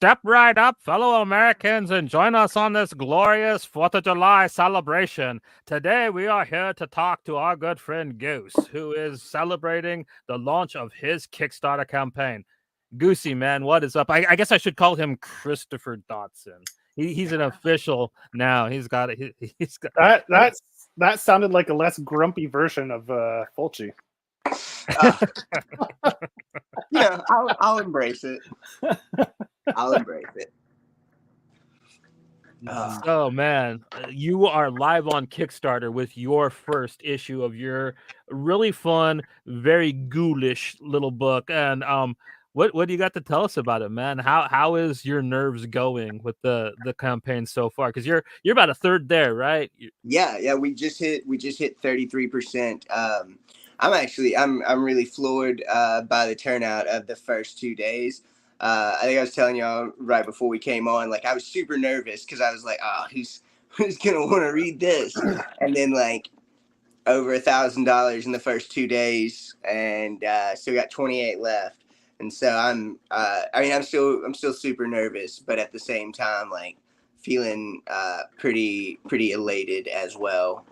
Step right up, fellow Americans, and join us on this glorious 4th of July celebration. Today, we are here to talk to our good friend Goose, who is celebrating the launch of his Kickstarter campaign. Goosey, man, what is up? I guess I should call him Christopher Dotson. He's an official now. He's got it. He's got that sounded like a less grumpy version of Fulci. Yeah, I'll embrace it. I'll embrace it. So, man, you are live on Kickstarter with your first issue of your really fun, very ghoulish little book. And what do you got to tell us about it, man? How is your nerves going with the campaign so far? Because you're about a third there, right? Yeah. We just hit 33%. I'm really floored by the turnout of the first 2 days. I think I was telling y'all right before we came on, like I was super nervous because I was like, who's gonna want to read this? And then like over $1,000 in the first 2 days, and still got 28 left. And so I'm still super nervous, but at the same time, like feeling pretty elated as well.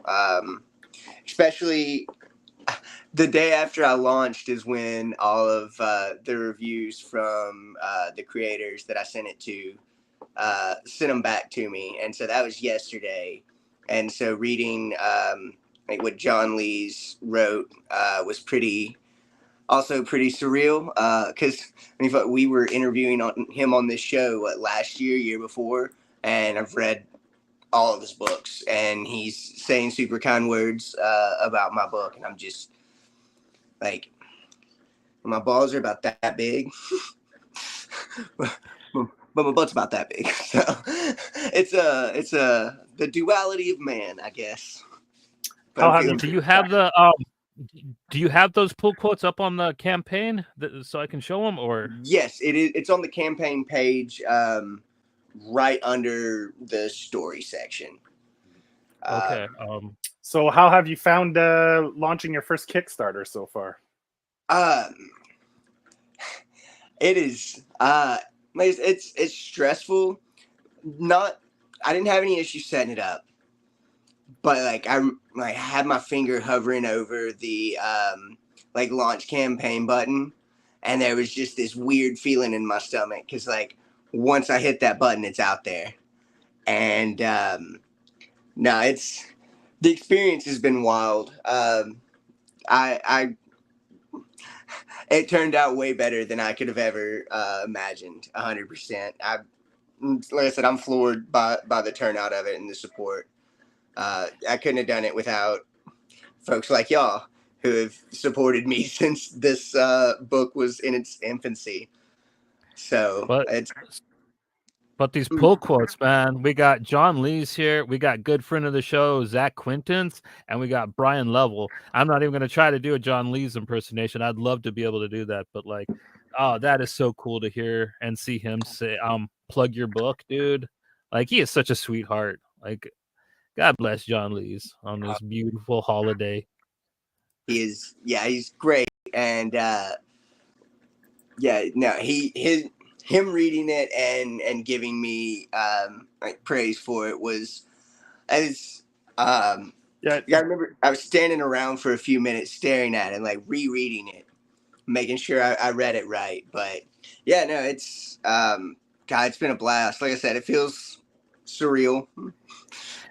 Especially the day after I launched is when all of the reviews from the creators that I sent it to sent them back to me. And so that was yesterday. And so reading like what John Lees wrote was pretty surreal because we were interviewing him on this show last year before, and I've read all of his books, and he's saying super kind words about my book, and I'm just like, my balls are about that big, but my butt's about that big. So it's the duality of man, I guess. Do you have do you have those pull quotes up on the campaign so I can show them? Or yes, it is. It's on the campaign page, right under the story section. Okay. So how have you found launching your first Kickstarter so far? It is it's stressful. I didn't have any issues setting it up, but like I had my finger hovering over the like launch campaign button, and there was just this weird feeling in my stomach because like once I hit that button, it's out there. And no, it's the experience has been wild. It turned out way better than I could have ever imagined. 100%. Like I said, I'm floored by the turnout of it and the support. I couldn't have done it without folks like y'all who have supported me since this book was in its infancy. So But these pull quotes, man, we got John Lees here. We got good friend of the show, Zach Quintance, and we got Brian Level. I'm not even going to try to do a John Lees impersonation. I'd love to be able to do that. But like, oh, that is so cool to hear and see him say, plug your book, dude. Like, he is such a sweetheart. Like, God bless John Lees on this beautiful holiday. He's great. And him reading it and giving me like praise for it was I remember I was standing around for a few minutes staring at it and like rereading it, making sure I read it right. But yeah, no, it's it's been a blast. Like I said, it feels surreal.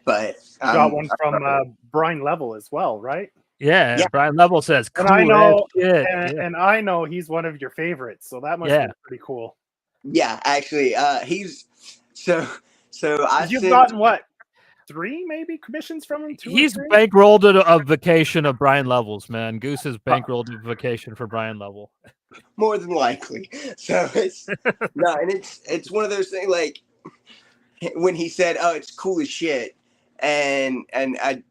But you got one from Brian Level as well, right? Yeah. Brian Level says, cool, and I know, and I know he's one of your favorites, so that must be pretty cool. Yeah, actually, he's so. You've gotten what, 3 maybe commissions from him? 2 He's bankrolled a vacation of Brian Level's, man. Goose has bankrolled a vacation for Brian Level. More than likely. So it's no, and it's one of those things like when he said, "Oh, it's cool as shit," and I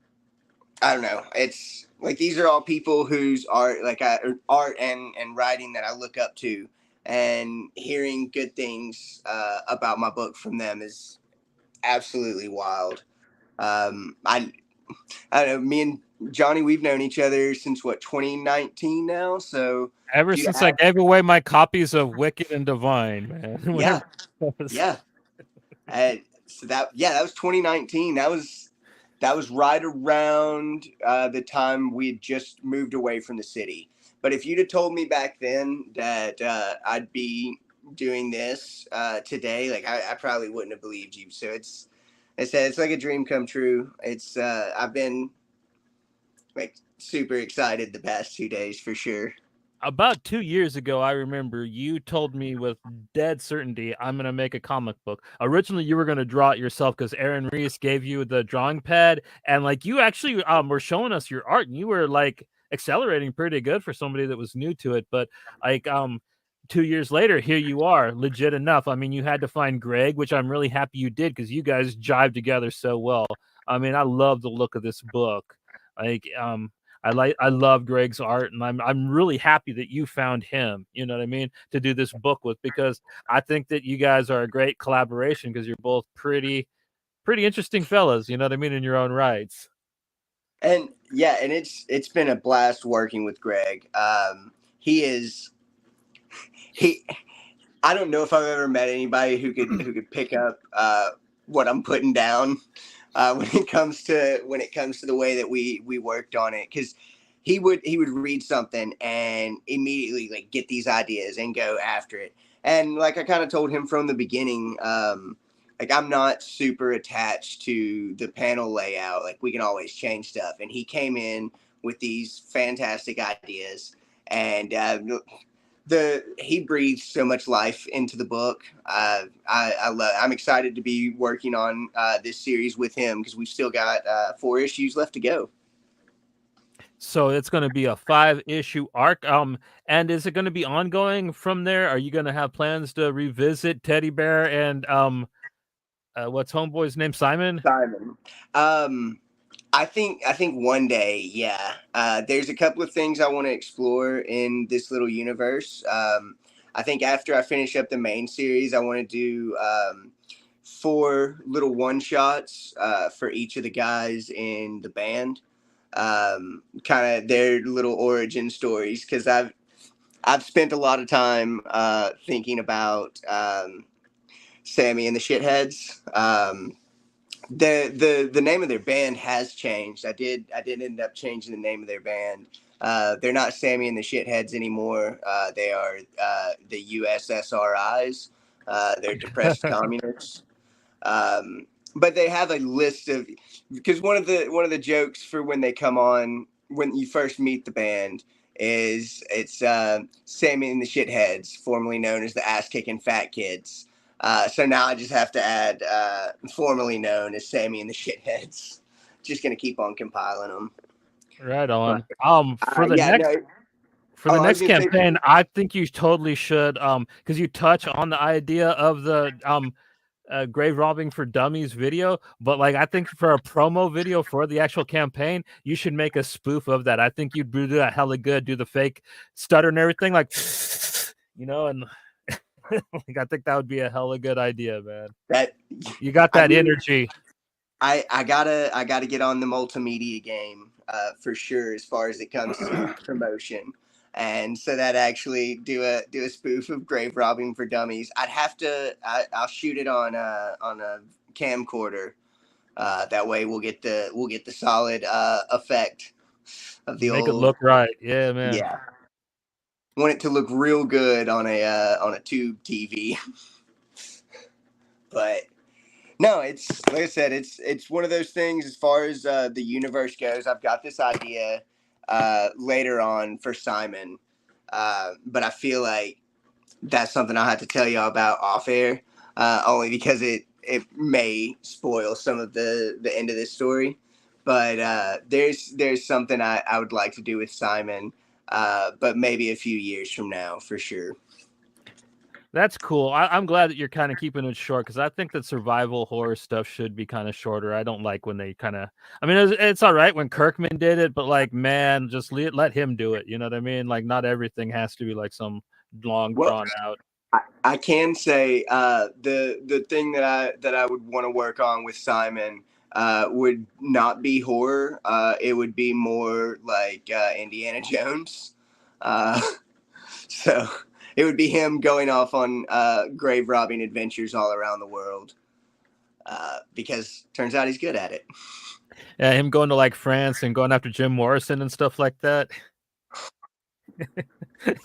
don't know. It's like these are all people whose art and writing that I look up to. And hearing good things about my book from them is absolutely wild. I don't know. Me and Johnny, we've known each other since what, 2019 now. So Ever dude, since I gave away my copies of Wicked and Divine, man. yeah, Whenever yeah. So that was 2019. That was right around the time we had just moved away from the city. But if you'd have told me back then that I'd be doing this today, like I probably wouldn't have believed you. So it's like a dream come true. I've been like super excited the past 2 days for sure. About 2 years ago, I remember you told me with dead certainty, I'm going to make a comic book. Originally, you were going to draw it yourself because Aaron Reese gave you the drawing pad. And like you actually were showing us your art and you were like accelerating pretty good for somebody that was new to it. But like 2 years later, here you are, legit enough. I mean, you had to find Greg, which I'm really happy you did because you guys jive together so well. I mean, I love the look of this book. Like, I love Greg's art, and I'm really happy that you found him, you know what I mean, to do this book with, because I think that you guys are a great collaboration because you're both pretty interesting fellas, you know what I mean, in your own rights. And yeah, and it's been a blast working with Greg. He I don't know if I've ever met anybody who could pick up what I'm putting down when it comes to the way that we worked on it, because he would read something and immediately like get these ideas and go after it. And like I kind of told him from the beginning, like I'm not super attached to the panel layout. Like we can always change stuff. And he came in with these fantastic ideas, and he breathes so much life into the book. I'm excited to be working on this series with him because we've still got 4 issues left to go. So it's going to be a 5-issue arc. And is it going to be ongoing from there? Are you going to have plans to revisit Teddy Bear and what's homeboy's name, Simon? I think one day, yeah. There's a couple of things I want to explore in this little universe. I think after I finish up the main series, I want to do 4 little one shots for each of the guys in the band, kind of their little origin stories, because I've spent a lot of time thinking about Sammy and the Shitheads. The name of their band has changed. I did end up changing the name of their band. They're not Sammy and the Shitheads anymore. They are the USSRIs. They're depressed communists. But they have a list of, because one of the jokes for when they come on, when you first meet the band, is it's Sammy and the Shitheads, formerly known as the Ass Kicking Fat Kids. So now I just have to add formerly known as Sammy and the Shitheads. Just gonna keep on compiling them. Right on. But, For the yeah, next no, for the I was next gonna say, campaign, I think you totally should, because you touch on the idea of the grave robbing for dummies video, but like I think for a promo video for the actual campaign, you should make a spoof of that. I think you'd do that hella good, do the fake stutter and everything, like you know, and like I think that would be a hella good idea, man. that You got that energy. I gotta get on the multimedia game for sure as far as it comes to promotion. And so that actually do a spoof of grave robbing for dummies. I'll shoot it on a camcorder. That way we'll get the solid effect of the Make old, it look right. Yeah, man. yeah. Want it to look real good on a tube TV. But no, it's like I said, it's one of those things. As far as the universe goes, I've got this idea later on for Simon, but I feel like that's something I'll have to tell y'all about off air, only because it may spoil some of the end of this story. But there's something I would like to do with Simon, but maybe a few years from now for sure. That's cool. I'm glad that you're kind of keeping it short, because I think that survival horror stuff should be kind of shorter. I don't like when they kind of, I mean, it's all right when Kirkman did it, but like, man, just let him do it. You know what I mean? Like, not everything has to be like some long drawn out. I can say the thing that I would want to work on with Simon would not be horror. It would be more like Indiana Jones. So it would be him going off on grave robbing adventures all around the world. Because turns out he's good at it. Yeah, him going to like France and going after Jim Morrison and stuff like that.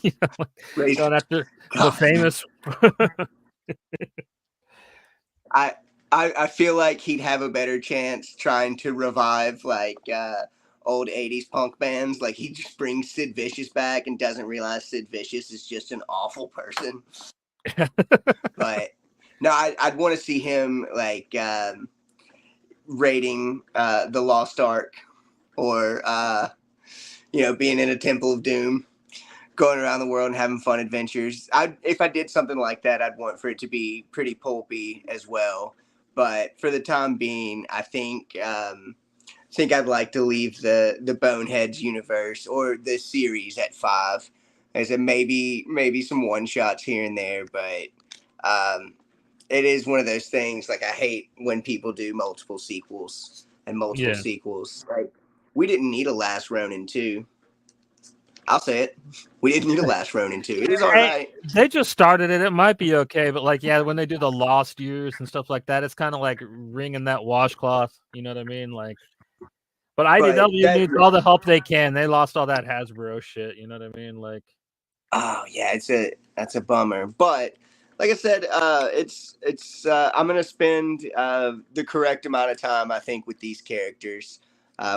You know, going after the famous. I feel like he'd have a better chance trying to revive like old 80s punk bands. Like he just brings Sid Vicious back and doesn't realize Sid Vicious is just an awful person. But no, I'd want to see him like raiding the Lost Ark, or being in a Temple of Doom, going around the world and having fun adventures. If I did something like that, I'd want for it to be pretty pulpy as well. But for the time being, I think I'd like to leave the Boneheads universe or the series at 5. As a maybe some one shots here and there, but it is one of those things. Like I hate when people do multiple sequels and multiple sequels. Like we didn't need a Last Ronin 2. I'll say it. We didn't need a Last Ronin 2. It is all right. They just started it. It might be okay, but like, yeah, when they do the Lost Years and stuff like that, it's kind of like wringing that washcloth. You know what I mean? Like, but IDW needs all the help they can. They lost all that Hasbro shit. You know what I mean? Like, oh yeah, that's a bummer. But like I said, I'm gonna spend the correct amount of time, I think, with these characters.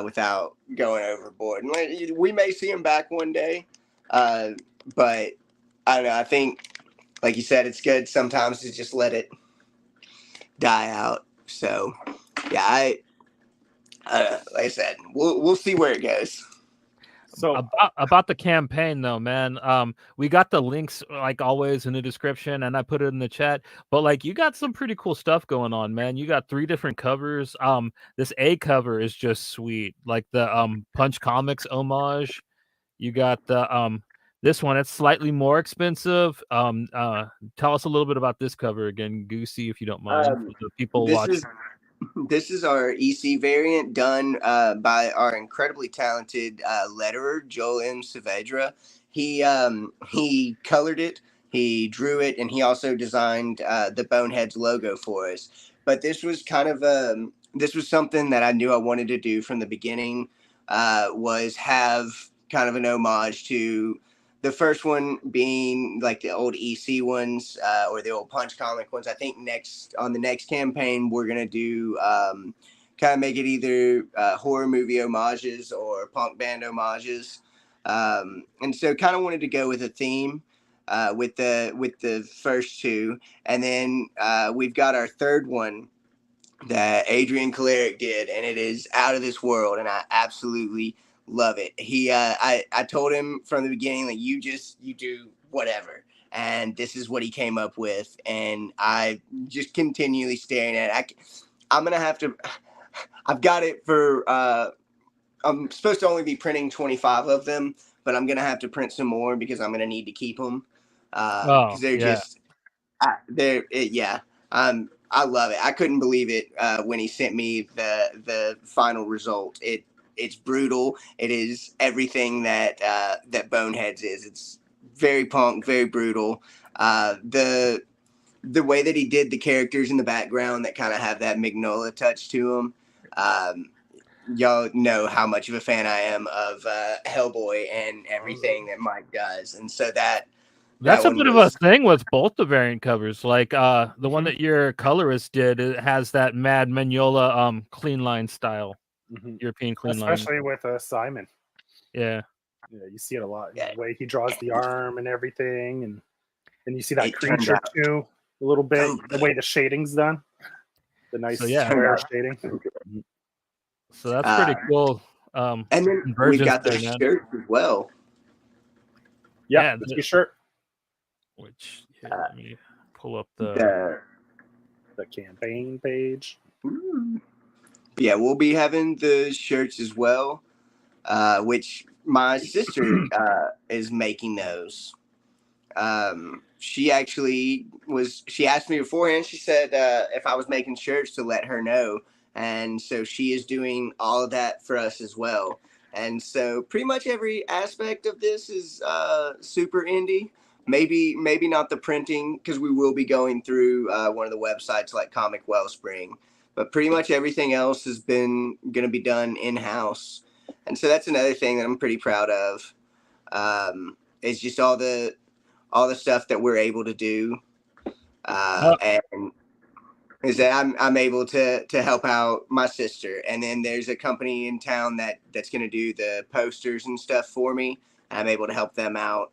Without going overboard. And we may see him back one day, but I don't know. I think, like you said, it's good sometimes to just let it die out. So, yeah, like I said, we'll see where it goes. So about the campaign though, man, we got the links like always in the description, and I put it in the chat. But like, you got some pretty cool stuff going on, man. You got 3 different covers. This A cover is just sweet, like the Punch Comics homage. You got the this one. It's slightly more expensive. Tell us a little bit about this cover again, Goosey, if you don't mind. For the people watching. This is our EC variant done by our incredibly talented letterer, Joel M. Saavedra. He colored it, he drew it, and he also designed the Boneheads logo for us. But this was this was something that I knew I wanted to do from the beginning, was have kind of an homage to the first one being like the old EC ones, or the old Punch comic ones. I think on the next campaign, we're going to do kind of make it either horror movie homages or punk band homages. And so kind of wanted to go with a theme with the first 2. And then we've got our third one that Adrian Kaleric did, and it is out of this world. And I absolutely love it. I told him from the beginning that you do whatever, and this is what he came up with, and I just continually staring at it. I've got it for I'm supposed to only be printing 25 of them, but I'm gonna have to print some more because I'm gonna need to keep them because I love it. I couldn't believe it when he sent me the final result. It's brutal. It is everything that Boneheads is. It's very punk, very brutal. The way that he did the characters in the background that kind of have that Mignola touch to them. Y'all know how much of a fan I am of Hellboy and everything that Mike does, and so that's a bit of a thing with both the variant covers. Like the one that your colorist did, it has that Mad Mignola clean line style. European clean line, especially with Simon. Yeah, you see it a lot. The way he draws the arm and everything, and you see that creature too a little bit. The way the shading's done, the nice square shading. So that's pretty cool. And then we've got the shirt as well. Yeah, the shirt. Which let me pull up the campaign page. Yeah, we'll be having the shirts as well, which my sister is making those. She actually she asked me beforehand. She said if I was making shirts to let her know, And so she is doing all of that for us as well. And so pretty much every aspect of this is super indie. Maybe not the printing, because we will be going through one of the websites like Comic Wellspring. But pretty much everything else has been going to be done in-house. And so that's another thing that I'm pretty proud of. It's just all the stuff that we're able to do. And is that I'm able to help out my sister. And then there's a company in town that's going to do the posters and stuff for me. And I'm able to help them out.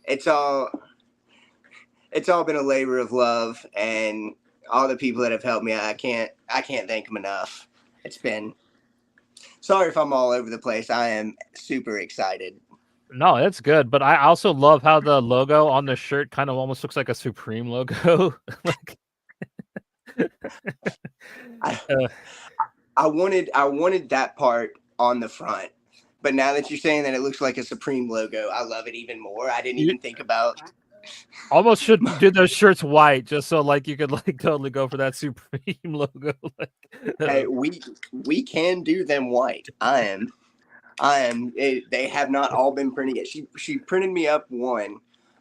It's all been a labor of love, and all the people that have helped me, I can't thank them enough. It's been, sorry if I'm all over the place. I am super excited. No, it's good, but I also love how the logo on the shirt kind of almost looks like a Supreme logo. Like, I wanted that part on the front, but now that you're saying that it looks like a Supreme logo, I love it even more. I didn't even think about. Almost should do those shirts white, just so like you could like totally go for that Supreme logo. Like, hey, we can do them white. I am. They have not all been printed yet. She printed me up one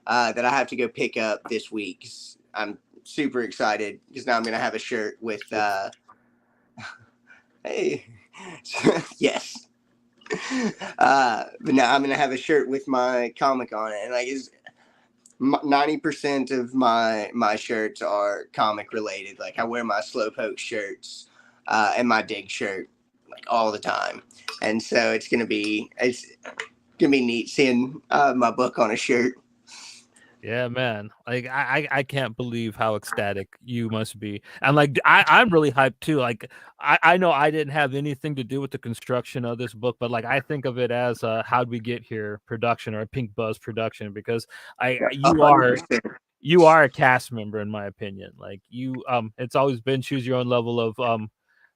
that I have to go pick up this week. I'm super excited because now I'm gonna have a shirt with. Hey, yes. But now I'm gonna have a shirt with my comic on it, and like 90% of my shirts are comic related. Like I wear my Slowpoke shirts and my Dig shirt like all the time, and so it's gonna be neat seeing my book on a shirt. yeah, man. Like I can't believe how ecstatic you must be. And like I'm really hyped too. Like I know I didn't have anything to do with the construction of this book, but like I think of it as how'd we get here production or a Pink Buzz production, because you are a cast member in my opinion. Like you it's always been choose your own level of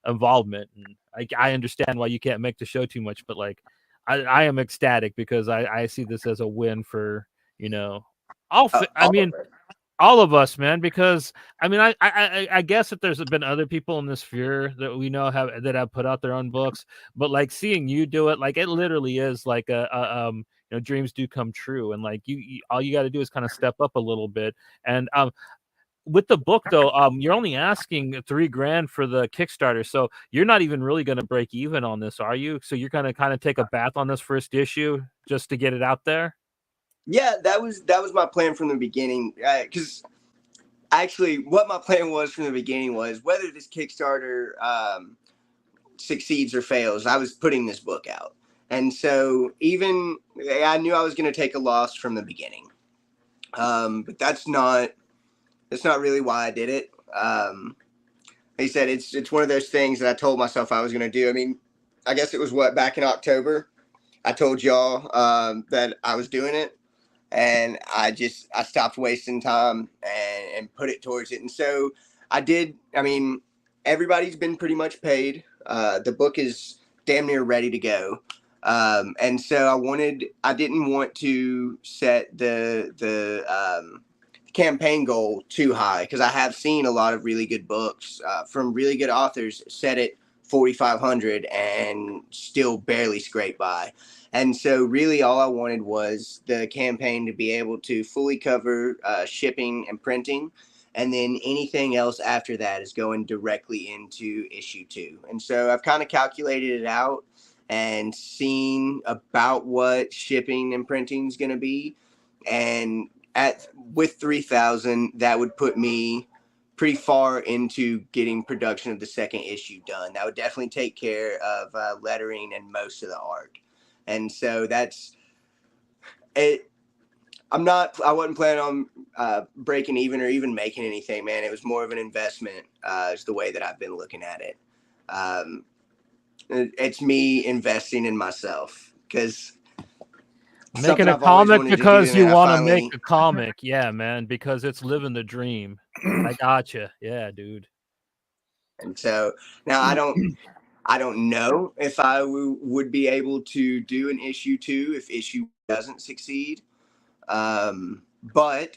involvement. And I understand why you can't make the show too much, but like I am ecstatic because I see this as a win for, you know, all of us, man, because I mean, I guess that there's been other people in this sphere that we know have put out their own books, but like seeing you do it, like it literally is like you know, dreams do come true, and like you all you got to do is kind of step up a little bit. And with the book though, you're only asking $3,000 for the Kickstarter, so you're not even really going to break even on this, are you? So you're going to kind of take a bath on this first issue just to get it out there. Yeah, that was my plan from the beginning. Because actually, what my plan was from the beginning was whether this Kickstarter succeeds or fails, I was putting this book out, and so even I knew I was going to take a loss from the beginning. But that's not really why I did it. Like I said, it's one of those things that I told myself I was going to do. I mean, I guess it was back in October, I told y'all that I was doing it. And I stopped wasting time and put it towards it. And so I did. I mean, everybody's been pretty much paid. The book is damn near ready to go. And so I didn't want to set the campaign goal too high, because I have seen a lot of really good books from really good authors set at 4,500 and still barely scrape by. And so really all I wanted was the campaign to be able to fully cover shipping and printing. And then anything else after that is going directly into issue 2. And so I've kind of calculated it out and seen about what shipping and printing is going to be. And with 3,000, that would put me pretty far into getting production of the second issue done. That would definitely take care of lettering and most of the art. And so that's it. I wasn't planning on breaking even or even making anything, man. It was more of an investment, is the way that I've been looking at it. It's me investing in myself, because making a comic because you want to make a comic. Yeah, man, because it's living the dream. I gotcha. Yeah, dude. And so now I don't know if I would be able to do an issue 2 if issue doesn't succeed. But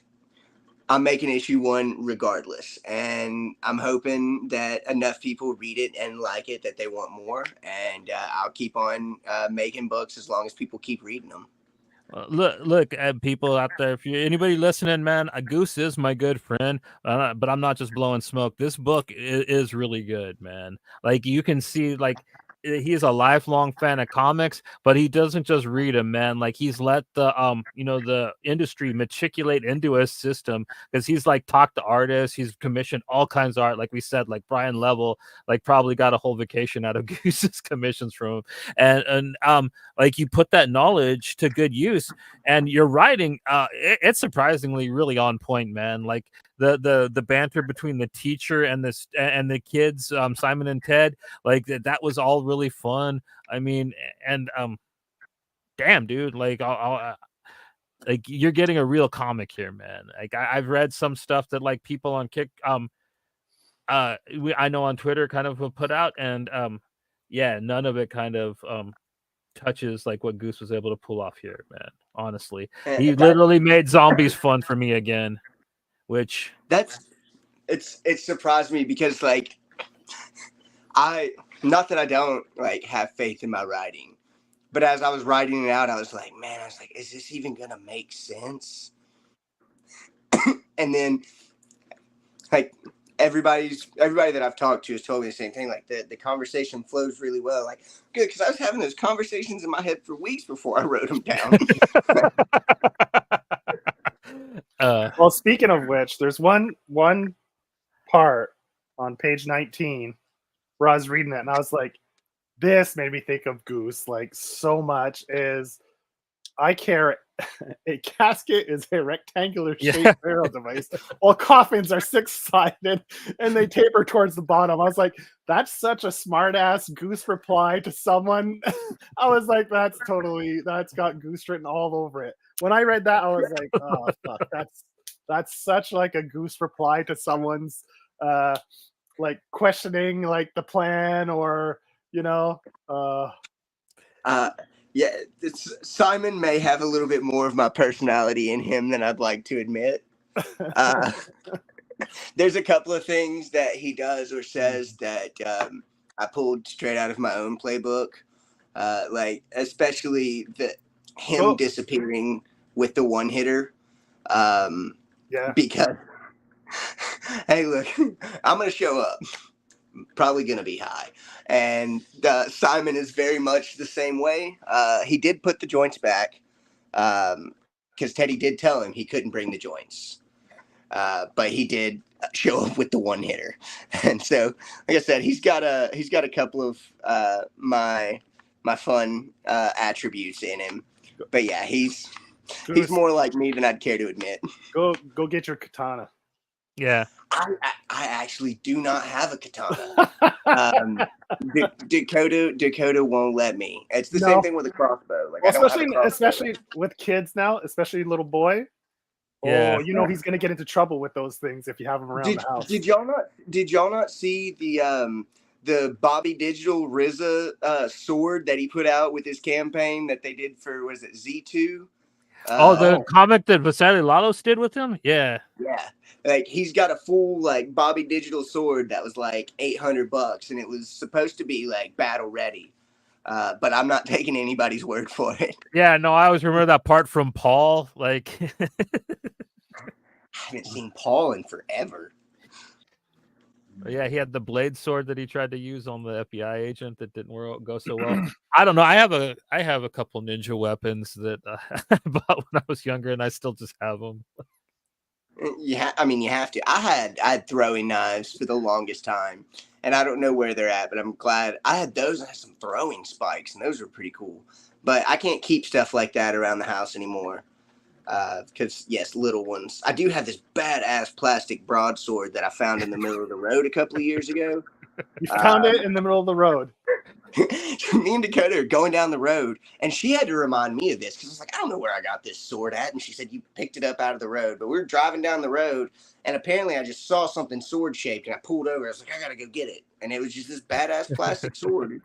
I'm making issue 1 regardless, and I'm hoping that enough people read it and like it that they want more, and I'll keep on making books as long as people keep reading them. Look, people out there, if you anybody listening, man, Goose is my good friend, but I'm not just blowing smoke. This book is really good, man. Like you can see, like he's a lifelong fan of comics, but he doesn't just read them, man. Like he's let the the industry matriculate into his system, because he's like talked to artists, he's commissioned all kinds of art. Like we said, like Brian Level, like probably got a whole vacation out of Goose's commissions from him, and like you put that knowledge to good use, and your writing it's surprisingly really on point, man. Like the banter between the teacher and the kids, Simon and Ted, like that was all really fun. I mean, and damn dude, like like you're getting a real comic here, man. Like I've read some stuff that like people on I know on Twitter kind of put out, and yeah, none of it kind of touches like what Goose was able to pull off here, man. Honestly, he literally made zombies fun for me again, which it surprised me, because like not that I don't like have faith in my writing, but as I was writing it out, I was like, is this even gonna make sense? And then like everybody that I've talked to has told me the same thing. Like the conversation flows really well. Like good, because I was having those conversations in my head for weeks before I wrote them down. Well, speaking of which, there's one part on page 19 where I was reading it, and I was like, this made me think of Goose like so much. Is I care. A casket is a rectangular shaped barrel device, while coffins are 6-sided and they taper towards the bottom. I was like, that's such a smart ass Goose reply to someone. I was like, that's got Goose written all over it. When I read that, I was like, oh fuck, that's such like a Goose reply to someone's like questioning like the plan, or yeah, Simon may have a little bit more of my personality in him than I'd like to admit. There's a couple of things that he does or says that I pulled straight out of my own playbook, like especially him disappearing with the one hitter. Because hey, look, I'm gonna show up. Probably going to be high. And Simon is very much the same way. He did put the joints back because Teddy did tell him he couldn't bring the joints. But he did show up with the one hitter. And so, like I said, he's got a couple of my fun attributes in him. But yeah, he's more like me than I'd care to admit. Go get your katana. Yeah. I actually do not have a katana. Dakota won't let me. It's the same thing with a crossbow. Like, especially with kids now, especially little boy. Yeah. Oh, he's gonna get into trouble with those things if you have him around the house. Did y'all not see the Bobby Digital RZA sword that he put out with his campaign that they did for, was it Z2? The comic that Vasily Lalos did with him? Yeah. Yeah. Like he's got a full like Bobby Digital sword that was like $800, and it was supposed to be like battle ready. But I'm not taking anybody's word for it. Yeah, no, I always remember that part from Paul. Like I haven't seen Paul in forever. Yeah, he had the blade sword that he tried to use on the FBI agent that didn't go so well. I don't know. I have a couple ninja weapons that I bought when I was younger, and I still just have them. Yeah, I mean, you have to. I had throwing knives for the longest time, and I don't know where they're at, but I'm glad I had those. I had some throwing spikes, and those were pretty cool. But I can't keep stuff like that around the house anymore. Because yes, little ones. I do have this badass plastic broadsword that I found in the middle of the road a couple of years ago. You found it in the middle of the road. Me and Dakota are going down the road, and she had to remind me of this because I was like, I don't know where I got this sword at, and she said you picked it up out of the road. But we were driving down the road, and apparently I just saw something sword shaped, and I pulled over. I was like, I gotta go get it, and it was just this badass plastic sword.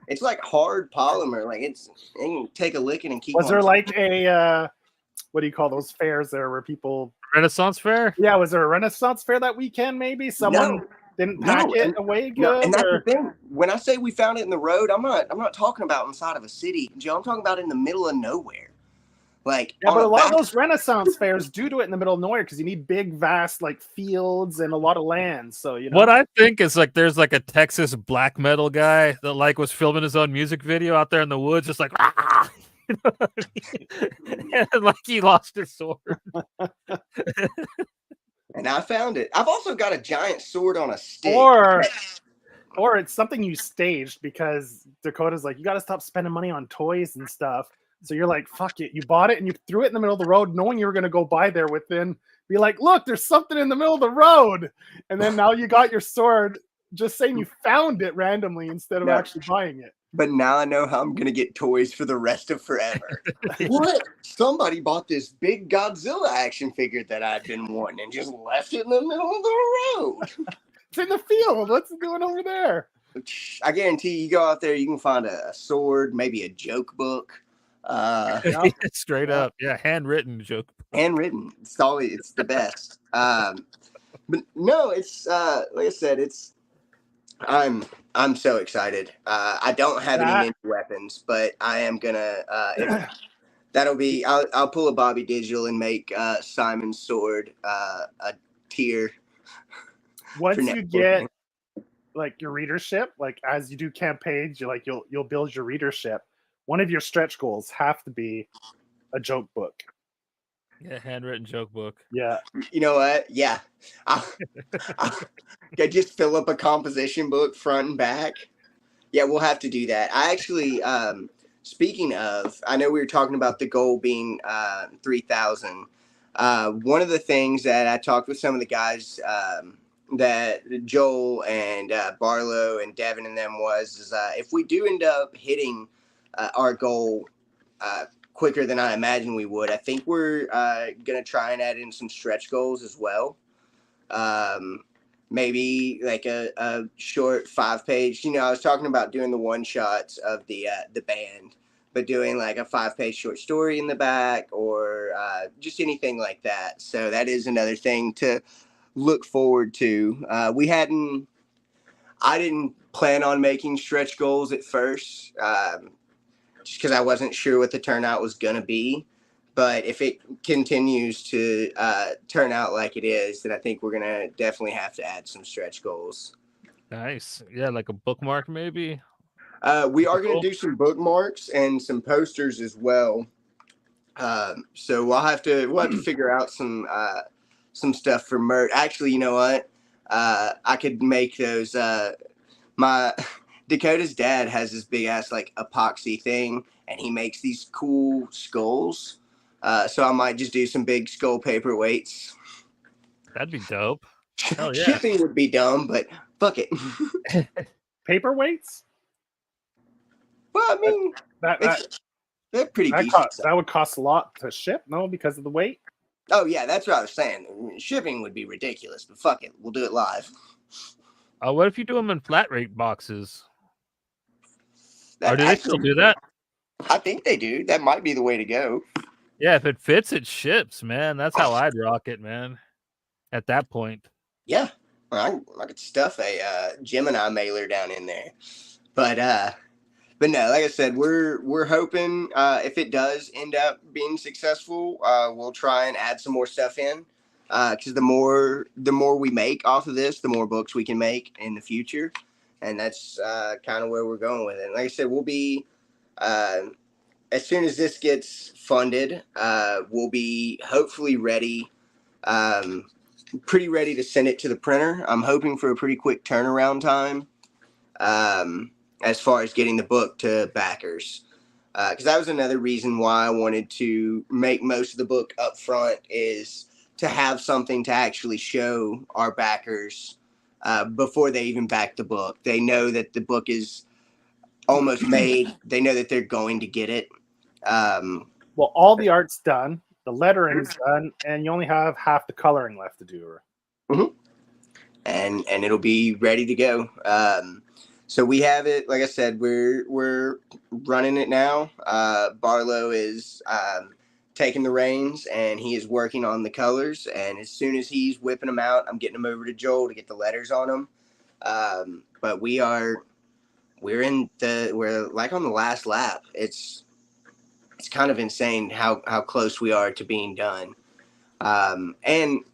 It's like hard polymer, like you can take a licking and keep. Was there like a what do you call those fairs there where people Renaissance Fair? Yeah, was there a Renaissance Fair that weekend? Maybe someone didn't pack it away good. No, and that's the thing. When I say we found it in the road, I'm not talking about inside of a city, Joe. I'm talking about in the middle of nowhere. Like, yeah, but a lot of those Renaissance fairs do it in the middle of nowhere because you need big, vast like fields and a lot of land. So you know what I think is like there's like a Texas black metal guy that like was filming his own music video out there in the woods, just like ah! You know what I mean? And like he lost his sword. And I found it. I've also got a giant sword on a stick. Or it's something you staged because Dakota's like, you got to stop spending money on toys and stuff. So you're like, fuck it. You bought it and you threw it in the middle of the road knowing you were going to go by there within. Be like, look, there's something in the middle of the road. And then now you got your sword just saying you found it randomly instead of actually buying it. But now I know how I'm going to get toys for the rest of forever. What? Somebody bought this big Godzilla action figure that I'd been wanting and just left it in the middle of the road. It's in the field. What's it doing over there? I guarantee you go out there, you can find a sword, maybe a joke book. Straight up. Yeah, handwritten joke. Handwritten. It's the best. But no, it's like I said, I'm so excited. I don't have any ninja weapons, but I am gonna I'll pull a Bobby Digital and make Simon's sword a tier. Once you get like your readership, like as you do campaigns, you'll build your readership. One of your stretch goals have to be a joke book. Yeah, handwritten joke book. Yeah. You know what? Yeah. I just fill up a composition book front and back. Yeah, we'll have to do that. I actually, speaking of, I know we were talking about the goal being 3,000. One of the things that I talked with some of the guys that Joel and Barlow and Devin and them is if we do end up hitting our goal quicker than I imagine we would, I think we're going to try and add in some stretch goals as well. Maybe like a short 5-page, I was talking about doing the one shots of the band, but doing like a 5-page short story in the back or just anything like that. So that is another thing to look forward to. I didn't plan on making stretch goals at first, just because I wasn't sure what the turnout was going to be. But if it continues to turn out like it is, then I think we're going to definitely have to add some stretch goals. Nice. Yeah, like a bookmark maybe. We are going to do some bookmarks and some posters as well. So we'll have to figure out some stuff for merch. Actually, you know what? I could make those. My Dakota's dad has this big ass like epoxy thing, and he makes these cool skulls. So I might just do some big skull paperweights. That'd be dope. Hell yeah. Shipping would be dumb, but fuck it. Paperweights? Well, I mean, they're pretty decent. That would cost a lot to ship, no, because of the weight? Oh, yeah, that's what I was saying. Shipping would be ridiculous, but fuck it. We'll do it live. What if you do them in flat rate boxes? Or do they still do that? I think they do. That might be the way to go. Yeah, if it fits, it ships, man. That's how I'd rock it, man. At that point. Yeah. I could stuff a Gemini mailer down in there. But no, like I said, we're hoping if it does end up being successful, we'll try and add some more stuff in. Because the more we make off of this, the more books we can make in the future. And that's kind of where we're going with it. Like I said, we'll be as soon as this gets funded, we'll be hopefully ready, pretty ready to send it to the printer. I'm hoping for a pretty quick turnaround time as far as getting the book to backers. Because that was another reason why I wanted to make most of the book up front, is to have something to actually show our backers before they even back the book. They know that the book is almost made. They know that they're going to get it. Well, all the art's done, the lettering's done, and you only have half the coloring left to do. Mm-hmm. And it'll be ready to go. So we have it. Like I said, we're running it now. Barlow is taking the reins, and he is working on the colors. And as soon as he's whipping them out, I'm getting them over to Joel to get the letters on them. But we're like on the last lap. It's kind of insane how close we are to being done. And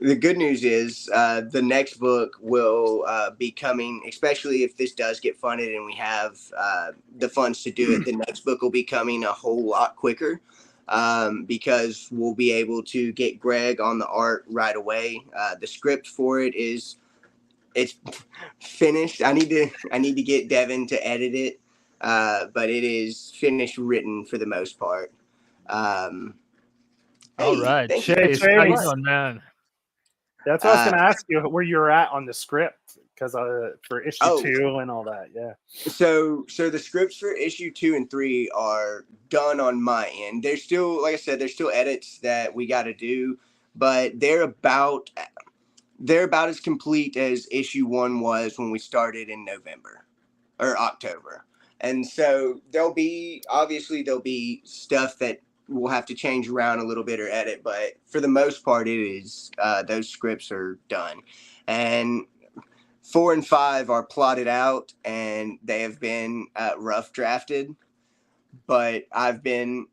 the good news is the next book will be coming, especially if this does get funded and we have the funds to do it. The next book will be coming a whole lot quicker because we'll be able to get Greg on the art right away. The script for it's finished. I need to get Devin to edit it, but it is finished written for the most part. All right, Chase, how you doing, man? That's what I was going to ask you, where you're at on the script, because for issue 2 and all that. Yeah. So the scripts for issue 2 and 3 are done on my end. There's still, like I said, there's still edits that we got to do, but they're about as complete as issue 1 was when we started in November or October. And so there'll be stuff that we'll have to change around a little bit or edit, but for the most part, it is those scripts are done. And 4 and 5 are plotted out, and they have been rough drafted. But I've been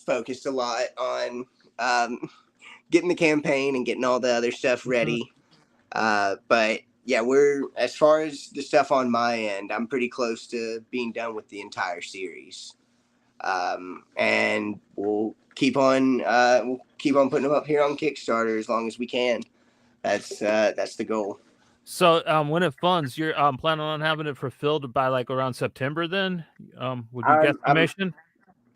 focused a lot on getting the campaign and getting all the other stuff ready. But yeah, as far as the stuff on my end, I'm pretty close to being done with the entire series. And we'll keep on putting them up here on Kickstarter as long as we can. That's the goal. So when it funds, you're planning on having it fulfilled by like around September then? Would you guesstimation?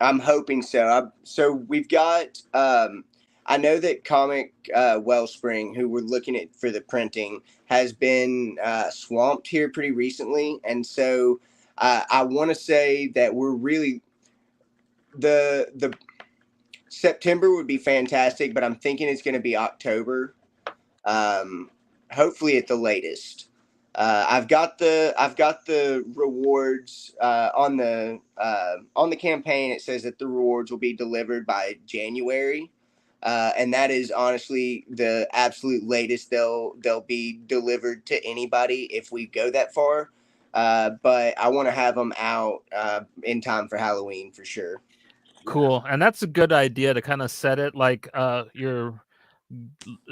I'm hoping so. So we've got I know that Comic Wellspring, who we're looking at for the printing, has been swamped here pretty recently, and so I want to say that we're really the September would be fantastic, but I'm thinking it's going to be October, hopefully at the latest. I've got the rewards on the campaign. It says that the rewards will be delivered by January, and that is honestly the absolute latest they'll be delivered to anybody if we go that far. But I want to have them out in time for Halloween for sure. Cool. And that's a good idea to kind of set it like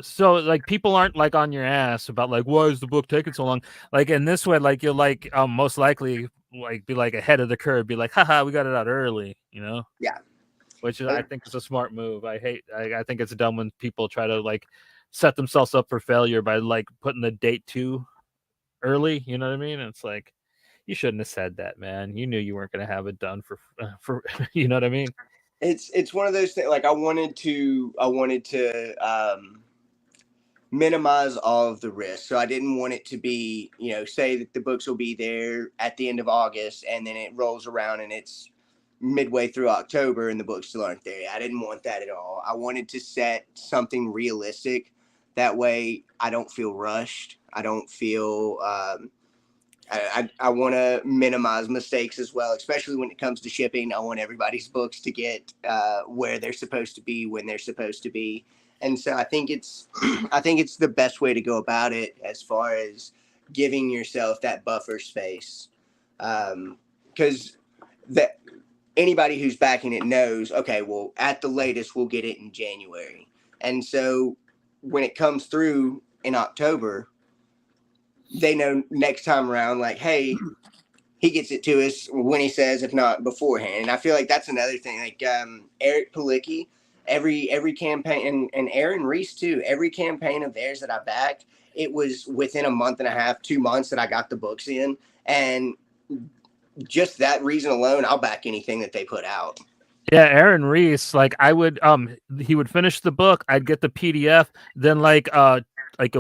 so like people aren't like on your ass about like why is the book taking so long, like in this way, like you'll like most likely like be like ahead of the curve, be like haha, we got it out early, Yeah, which I think is a smart move. I think it's dumb when people try to like set themselves up for failure by like putting the date too early, you know what I mean? It's like you shouldn't have said that, man. You knew you weren't going to have it done for you know what I mean? It's one of those things. Like I wanted to minimize all of the risks. So I didn't want it to be, say that the books will be there at the end of August and then it rolls around and it's midway through October and the books still aren't there. I didn't want that at all. I wanted to set something realistic. That way I don't feel rushed. I don't feel I want to minimize mistakes as well, especially when it comes to shipping. I want everybody's books to get where they're supposed to be, when they're supposed to be. And so I think it's the best way to go about it as far as giving yourself that buffer space. Because that anybody who's backing it knows, okay, well, at the latest, we'll get it in January. And so when it comes through in October, they know next time around, like, hey, he gets it to us when he says, if not beforehand. And I feel like that's another thing. Like Eric Palicki, every campaign, and Aaron Reese too, every campaign of theirs that I backed, it was within a month and a half, 2 months that I got the books in. And just that reason alone, I'll back anything that they put out. Yeah, Aaron Reese, like I would he would finish the book, I'd get the PDF, then like a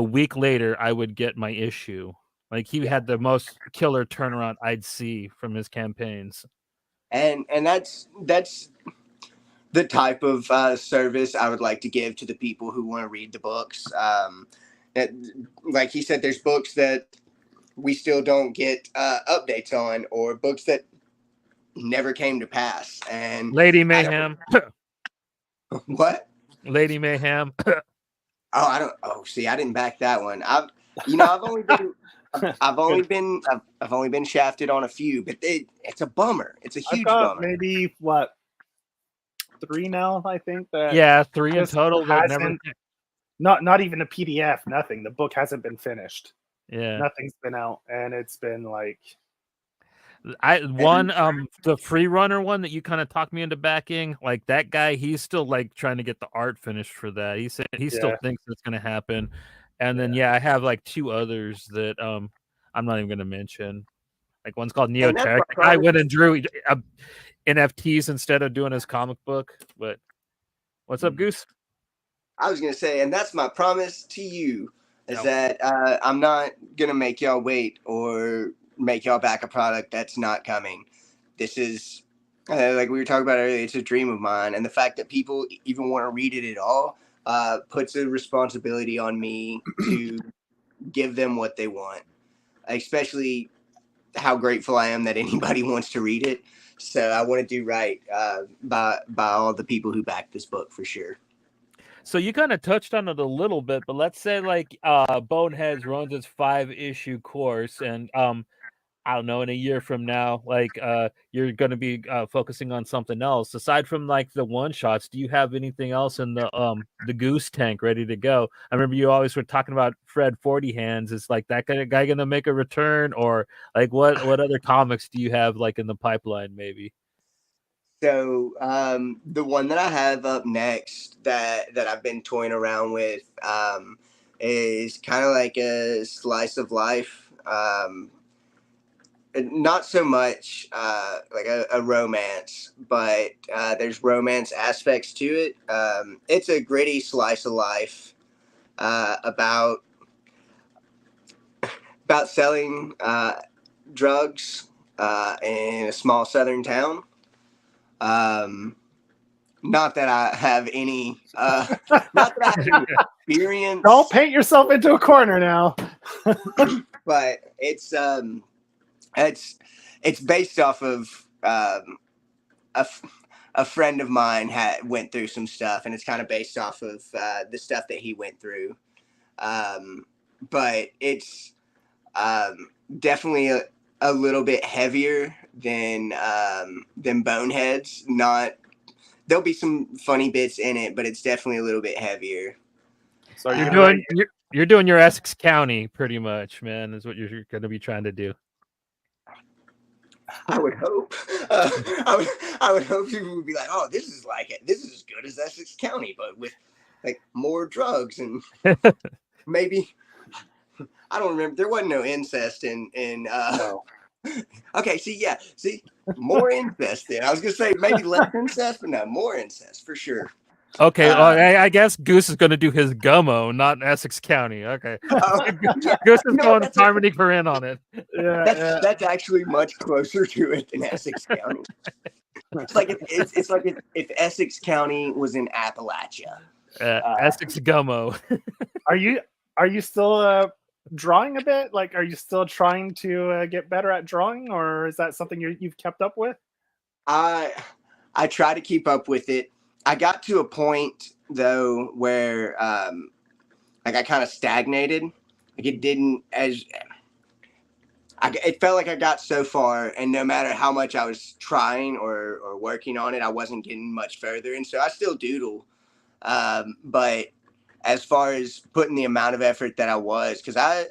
week later I would get my issue. Like he had the most killer turnaround I'd see from his campaigns. And that's the type of service I would like to give to the people who want to read the books. Like he said, there's books that we still don't get updates on, or books that never came to pass. And Lady Mayhem. What? Lady Mayhem. See, I didn't back that one. I've only been shafted on a few, but it's a bummer. It's a I've huge got bummer. maybe 3 now, I think. That Yeah, 3 in just total that never. hasn't- Not even a PDF, nothing. The book hasn't been finished. Yeah. Nothing's been out, and it's been like the free runner one that you kind of talked me into backing, like that guy, he's still like trying to get the art finished for that. He said he still thinks it's gonna happen. And then I have like 2 others that I'm not even gonna mention. Like one's called Neotech. I went and drew NFTs instead of doing his comic book. But what's up, Goose? I was gonna say, and that's my promise to you, is that I'm not gonna make y'all wait or make y'all back a product that's not coming. This is like we were talking about earlier. It's a dream of mine, and the fact that people even want to read it at all puts a responsibility on me to give them what they want. Especially how grateful I am that anybody wants to read it. So I want to do right by all the people who backed this book for sure. So you kind of touched on it a little bit, but let's say like Boneheads runs its 5-issue course, and I don't know, in a year from now, like you're going to be focusing on something else aside from like the one shots. Do you have anything else in the Goose tank ready to go? I remember you always were talking about Fred 40 Hands. Is like that kind of guy going to make a return, or like what other comics do you have like in the pipeline maybe? So the one that I have up next that I've been toying around with is kind of like a slice of life. Not so much like a romance, but there's romance aspects to it. It's a gritty slice of life about selling drugs in a small southern town. Not that I have any experience. Don't paint yourself into a corner now. But it's based off of a friend of mine went through some stuff, and it's kind of based off of the stuff that he went through. But it's definitely a little bit heavier than Boneheads. There'll be some funny bits in it, but it's definitely a little bit heavier. So you're doing your Essex County pretty much, man. Is what you're going to be trying to do. I would hope. I would hope people would be like, "Oh, this is as good as Essex County, but with like more drugs and maybe." I don't remember. There wasn't no incest in. No. Okay, see, more incest. Then I was gonna say maybe less incest, but no, more incest for sure. Okay, well, I guess Goose is going to do his Gummo, not Essex County. Okay, Goose is going to Harmony for in on it. That's actually much closer to it than Essex County. It's like if Essex County was in Appalachia. Essex Gummo. Are you still drawing a bit? Like, are you still trying to get better at drawing, or is that something you've kept up with? I try to keep up with it. I got to a point though where like I kind of stagnated. Like it didn't it felt like I got so far, and no matter how much I was trying or working on it, I wasn't getting much further. And so I still doodle, but as far as putting the amount of effort that I was, because I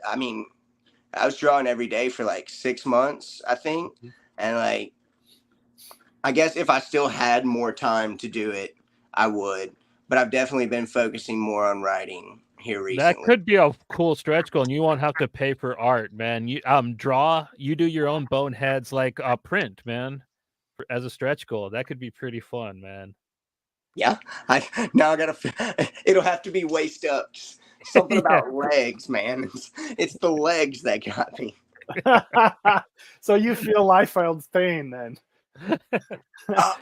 was drawing every day for like 6 months, I think, and like I guess if I still had more time to do it, I would, but I've definitely been focusing more on writing here recently. That could be a cool stretch goal, and you won't have to pay for art, man. You you do your own Boneheads like print, man, as a stretch goal. That could be pretty fun, man. Yeah, it'll have to be waist up. Something about legs, man. It's the legs that got me. So you feel Liefeld's pain then?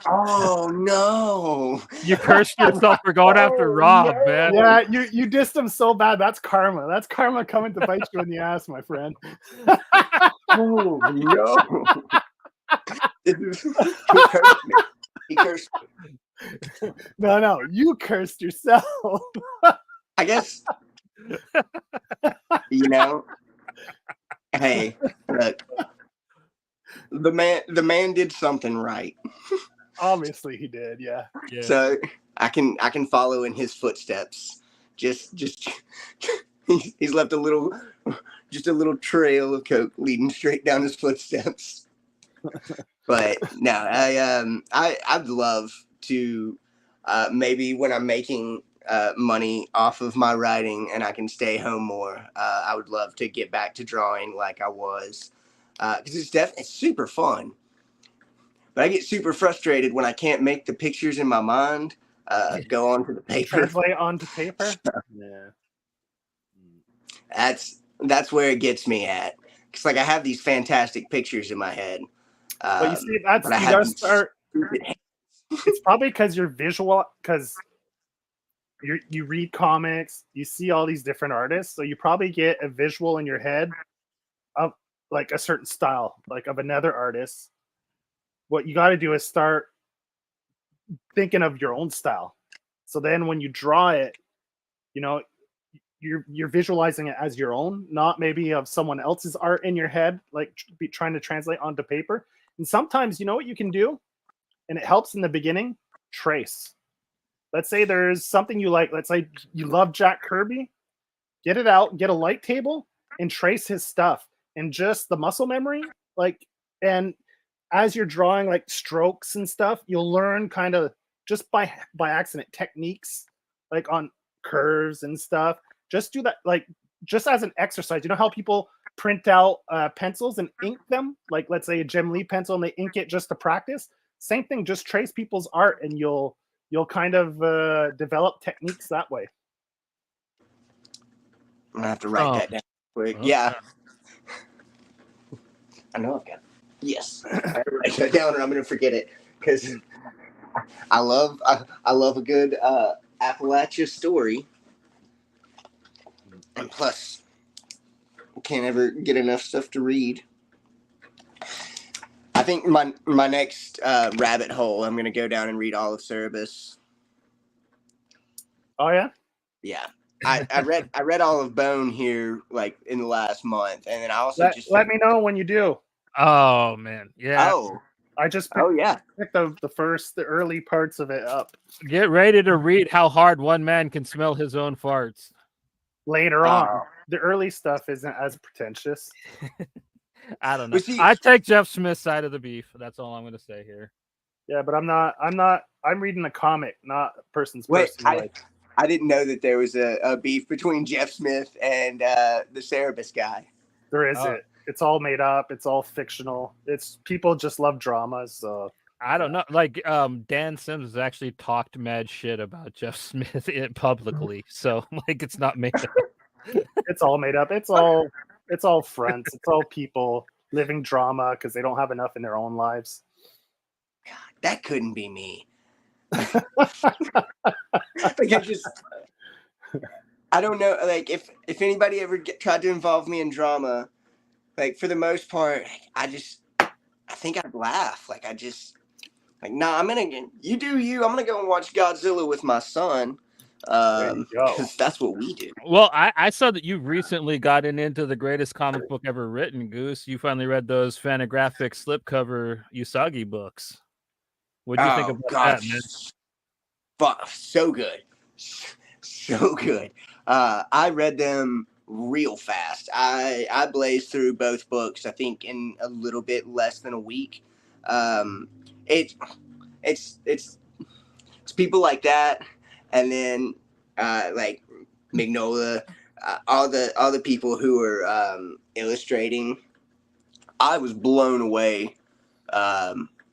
Oh no! You cursed yourself for going after Rob, man. Yeah, you dissed him so bad. That's karma. That's karma coming to bite you in the ass, my friend. Oh no! He cursed me. No, you cursed yourself. I guess, you know, hey, look, the man did something right. Obviously, he did. Yeah. Yeah. So I can follow in his footsteps. Just he's left a little trail of coke leading straight down his footsteps. But no, I'd love to maybe when I'm making money off of my writing and I can stay home more. I would love to get back to drawing like I was because it's super fun. But I get super frustrated when I can't make the pictures in my mind go onto the paper. Translate onto paper. Yeah. That's where it gets me at. It's like I have these fantastic pictures in my head. But you see, that's but I you have gotta these start. stupid It's probably because you're visual, because you read comics, you see all these different artists, so you probably get a visual in your head of like a certain style, like of another artist. What you got to do is start thinking of your own style. So then when you draw it, you know, you're visualizing it as your own, not maybe of someone else's art in your head, like trying to translate onto paper. And sometimes, you know what you can do, and it helps in the beginning. Trace. Let's say there's something you like. Let's say you love Jack Kirby. Get it out, get a light table, and trace his stuff. And just the muscle memory, like, and as you're drawing like strokes and stuff, you'll learn kind of just by accident techniques, like on curves and stuff. Just do that, like, just as an exercise. You know how people print out pencils and ink them, like let's say a Jim Lee pencil, and they ink it just to practice. Same thing. Just trace people's art, and you'll kind of develop techniques that way. I'm gonna have to write that down quick. Okay. Yeah. I know I've got it. Yes. I have to write that down or I'm gonna forget it. Because I love a good Appalachia story. And plus can't ever get enough stuff to read. I think my next rabbit hole, I'm gonna go down and read all of Cerebus. Oh yeah? Yeah. I read all of Bone here like in the last month, and then I also let me know when you do. Oh man, yeah. Oh, I just picked the early parts of it up. Get ready to read how hard one man can smell his own farts. Later on, the early stuff isn't as pretentious. I don't know. I take Jeff Smith's side of the beef. That's all I'm going to say here. Yeah, but I'm not. I'm reading a comic, not a person's personal life. I didn't know that there was a beef between Jeff Smith and the Cerebus guy. There isn't. It's all made up. It's all fictional. It's people just love dramas. So I don't know. Like Dan Sims actually talked mad shit about Jeff Smith publicly. So like it's not made up. It's all made up. It's all fronts. It's all people living drama because they don't have enough in their own lives. God, that couldn't be me. Like I don't know. Like if anybody ever tried to involve me in drama, like for the most part, I think I'd laugh. Like nah, you do you. I'm gonna go and watch Godzilla with my son. Because that's what we do. Well, I saw that you recently gotten into the greatest comic book ever written, Goose. You finally read those Fantagraphic slipcover Usagi books. What do you think about that, man? So good. So good. I read them real fast. I blazed through both books, I think, in a little bit less than a week. It's people like that, and then like Mignola, all the people who were illustrating. I was blown away.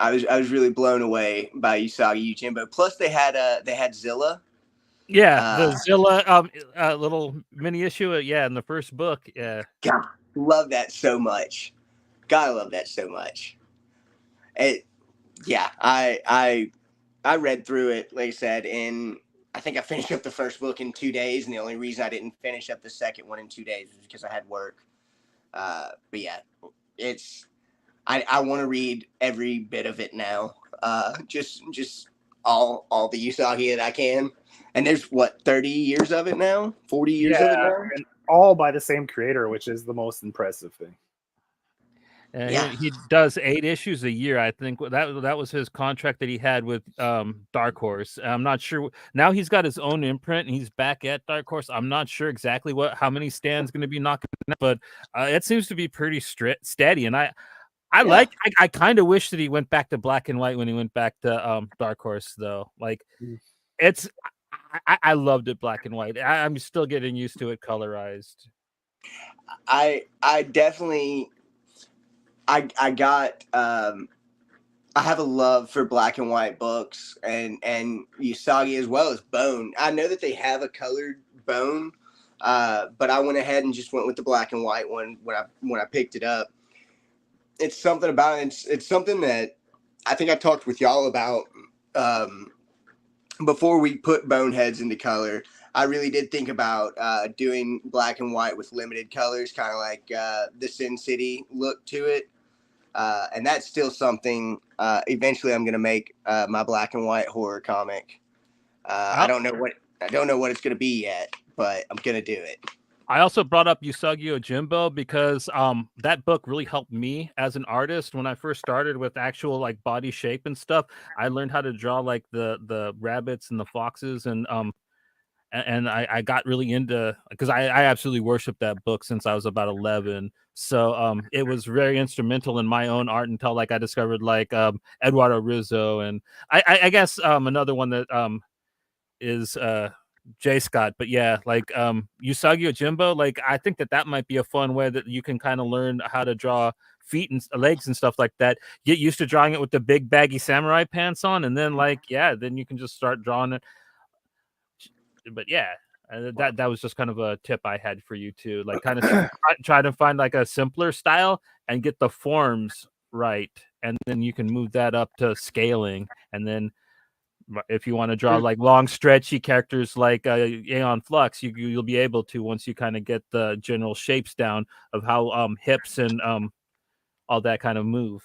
I was really blown away by Usagi Yojimbo. Plus, they had Zilla. Yeah, the Zilla little mini issue. Yeah, in the first book. Yeah. God, love that so much. Gotta love that so much. I read through it, like I said, and I think I finished up the first book in 2 days, and the only reason I didn't finish up the second one in 2 days was because I had work. But yeah, I want to read every bit of it now. Just all the Usagi that I can. And there's what, 30 years of it now? 40 years of it Yeah, now? and all by the same creator, which is the most impressive thing. Yeah. He does 8 issues a year. I think that was his contract that he had with Dark Horse. I'm not sure now. He's got his own imprint and he's back at Dark Horse. I'm not sure exactly how many stands going to be knocking out, but it seems to be pretty steady. And I kind of wish that he went back to black and white when he went back to Dark Horse though. Like it's I loved it black and white. I'm still getting used to it colorized. I definitely I got I have a love for black and white books and Usagi as well as Bone. I know that they have a colored Bone, but I went ahead and just went with the black and white one when I picked it up. It's something about it. It's something that I think I talked with y'all about before we put Boneheads into color. I really did think about doing black and white with limited colors, kind of like the Sin City look to it. And that's still something. Eventually, I'm going to make my black and white horror comic. I don't know what it's going to be yet, but I'm going to do it. I also brought up Usagi Yojimbo because that book really helped me as an artist when I first started with actual like body shape and stuff. I learned how to draw like the rabbits and the foxes and I got really into because I absolutely worshiped that book since I was about 11. So it was very instrumental in my own art until like I discovered like Eduardo Rizzo and I guess another one that is J Scott. But yeah, like Usagi Yojimbo, like I think that might be a fun way that you can kind of learn how to draw feet and legs and stuff like that. Get used to drawing it with the big baggy samurai pants on, and then like then you can just start drawing it. But yeah, that was just kind of a tip I had for you too. Like kind of try to find like a simpler style and get the forms right, and then you can move that up to scaling. And then if you want to draw like long stretchy characters like Aeon Flux, you'll be able to once you kind of get the general shapes down of how hips and all that kind of move.